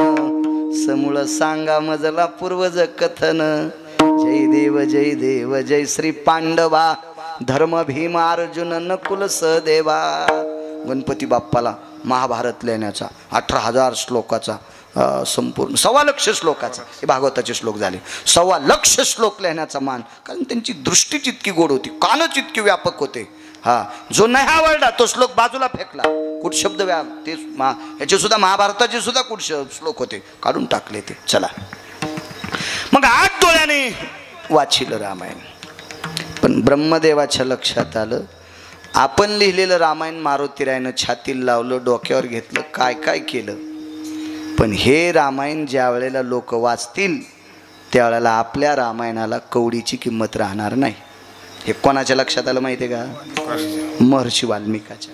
समूळ सांगा मजला पूर्वज कथन. जय देव जय श्री पांडवा धर्म भीम अर्जुन नकुल सहदेवा. गणपती बाप्पाला महाभारत लिहिण्याचा 18,000 श्लोकाचा संपूर्ण 1.25 लक्ष श्लोकाचा, हे भागवताचे श्लोक झाले. 1.25 लक्ष श्लोक लिहिण्याचा मान, कारण त्यांची दृष्टीच इतकी गोड होती, कानच इतके व्यापक होते. हा, जो नाही आवडला तो श्लोक बाजूला फेकला. कुठ शब्द ते ह्याचे सुद्धा महाभारताचे सुद्धा कुठ श्लोक होते, काढून टाकले ते. चला मग 8 डोळ्याने वाचिलं रामायण. पण ब्रह्मदेवाच्या लक्षात आलं, आपण लिहिलेलं रामायण मारुतीरायनं छातीला लावलं, डोक्यावर घेतलं, काय काय केलं. पण हे रामायण ज्या वेळेला लोक वाचतील त्यावेळेला आपल्या रामायणाला कवडीची किंमत राहणार नाही. हे कोणाच्या लक्षात आलं माहिती आहे का? महर्षी वाल्मिकाच्या.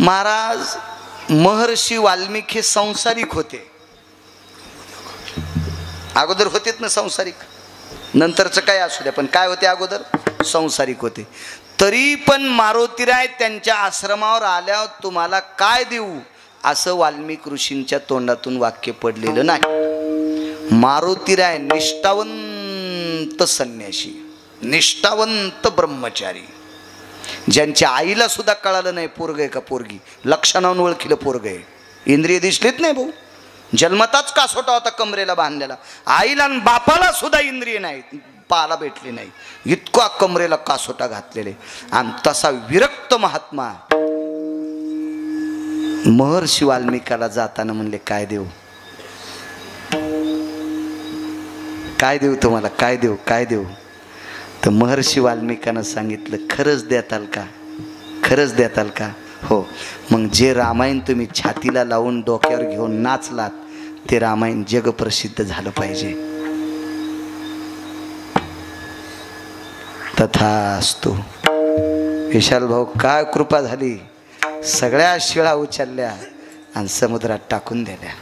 महाराज महर्षी वाल्मिक हे संसारिक होते. अगोदर होतेच ना संसारिक, नंतरचं काय असू द्या, पण काय होते अगोदर? संसारिक होते. तरी पण मारुतीराय त्यांच्या आश्रमावर आल्यावर तुम्हाला काय देऊ असं वाल्मिक ऋषींच्या तोंडातून वाक्य पडलेलं नाही. मारुतीराय निष्ठावंत संन्यासी, निष्ठावंत ब्रह्मचारी, ज्यांच्या आईला सुद्धा कळालं नाही पोरग आहे का पोरगी, लक्षणावरून ओळखीलं पोरग आहे. इंद्रिय दिसलीच नाही भाऊ, जन्मताच कासोटा होता कमरेला बांधलेला. आईला आणि बापाला सुद्धा इंद्रिय नाही, पाहायला भेटली नाही, इतका कमरेला कासोटा घातलेले. आणि तसा विरक्त महात्मा महर्षी वाल्मिकाला जाताना म्हणले, काय देऊ, काय देऊ तुम्हाला, काय देऊ, काय देऊ. तर महर्षी वाल्मिकानं सांगितलं, खरंच देताल का, खरंच देताल का? हो. मग जे रामायण तुम्ही छातीला लावून डोक्यावर घेऊन नाचलात ते रामायण जगप्रसिद्ध झालं पाहिजे. तथास्तु. विशाल भाऊ, काय कृपा झाली, सगळ्या शिळा उचलल्या आणि समुद्रात टाकून दिल्या.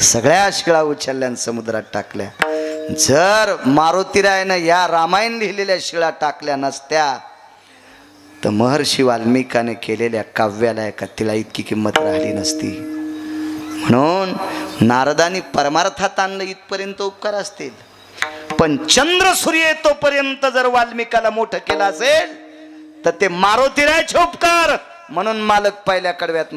सगळ्या शिळा उचलल्या आणि समुद्रात टाकल्या. जर मारुतीरायनं या रामायण लिहिलेल्या शिळा टाकल्या नसत्या तर महर्षी वाल्मिकाने केलेल्या काव्याला एका तिला इतकी किंमत राहिली नसती. म्हणून नारदानी परमार्थात आणलं इथपर्यंत उपकार असतील, पण चंद्र सूर्य तोपर्यंत जर वाल्मिकाला मोठं केलं असेल तर ते मारुतीरायचे उपकार. म्हणून मालक पहिल्या कडव्यात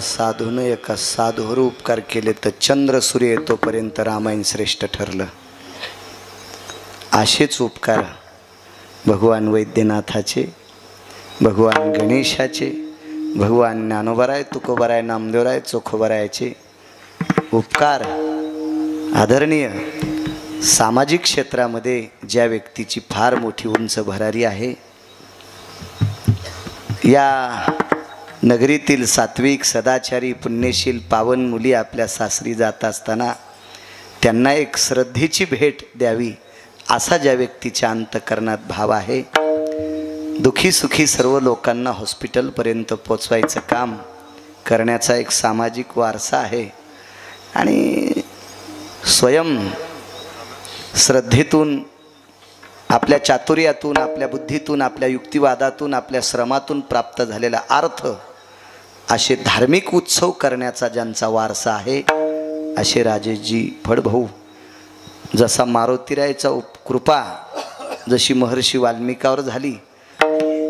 साधून एका साधूवर उपकार केले तर चंद्र सूर्य येतोपर्यंत रामायण श्रेष्ठ ठरलं. असेच उपकार भगवान वैद्यनाथाचे, भगवान गणेशाचे, भगवान ज्ञानोबराय, तुकोबराय, नामदेवराय, चोखोबरायाचे उपकार आदरणीय सामाजिक क्षेत्रामध्ये ज्या व्यक्तीची फार मोठी उंच भरारी आहे, या नगरीतील सात्विक सदाचारी पुण्यशील पावन मुली आपल्या सासरी जात असताना त्यांना एक श्रद्धेची भेट द्यावी असा ज्या व्यक्तीच्या अंतःकरणात भाव आहे, दुखी सुखी सर्व लोकांना हॉस्पिटलपर्यंत पोचवायचं काम करण्याचा एक सामाजिक वारसा आहे आणि स्वयं श्रद्धेतून, आपल्या चातुर्यातून, आपल्या बुद्धीतून, आपल्या युक्तिवादातून, आपल्या श्रमातून प्राप्त झालेला अर्थ असे धार्मिक उत्सव करण्याचा ज्यांचा वारसा आहे, असे राजेशजी फडभाऊ. जसा मारुतीरायचा कृपा जशी महर्षी वाल्मिकावर झाली,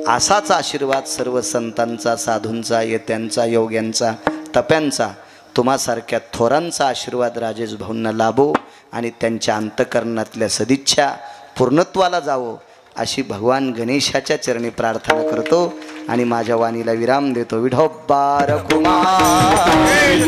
असाच आशीर्वाद सर्व संतांचा, साधूंचा, येत्यांचा, योग्यांचा, तप्यांचा, तुम्हासारख्या थोरांचा आशीर्वाद राजेश भाऊंना लाभो आणि त्यांच्या अंतःकरणातल्या सदिच्छा पूर्णत्वाला जावो अशी भगवान गणेशाच्या चरणी प्रार्थना करतो आणि माझ्या वाणीला विराम देतो. विठोबार कुमार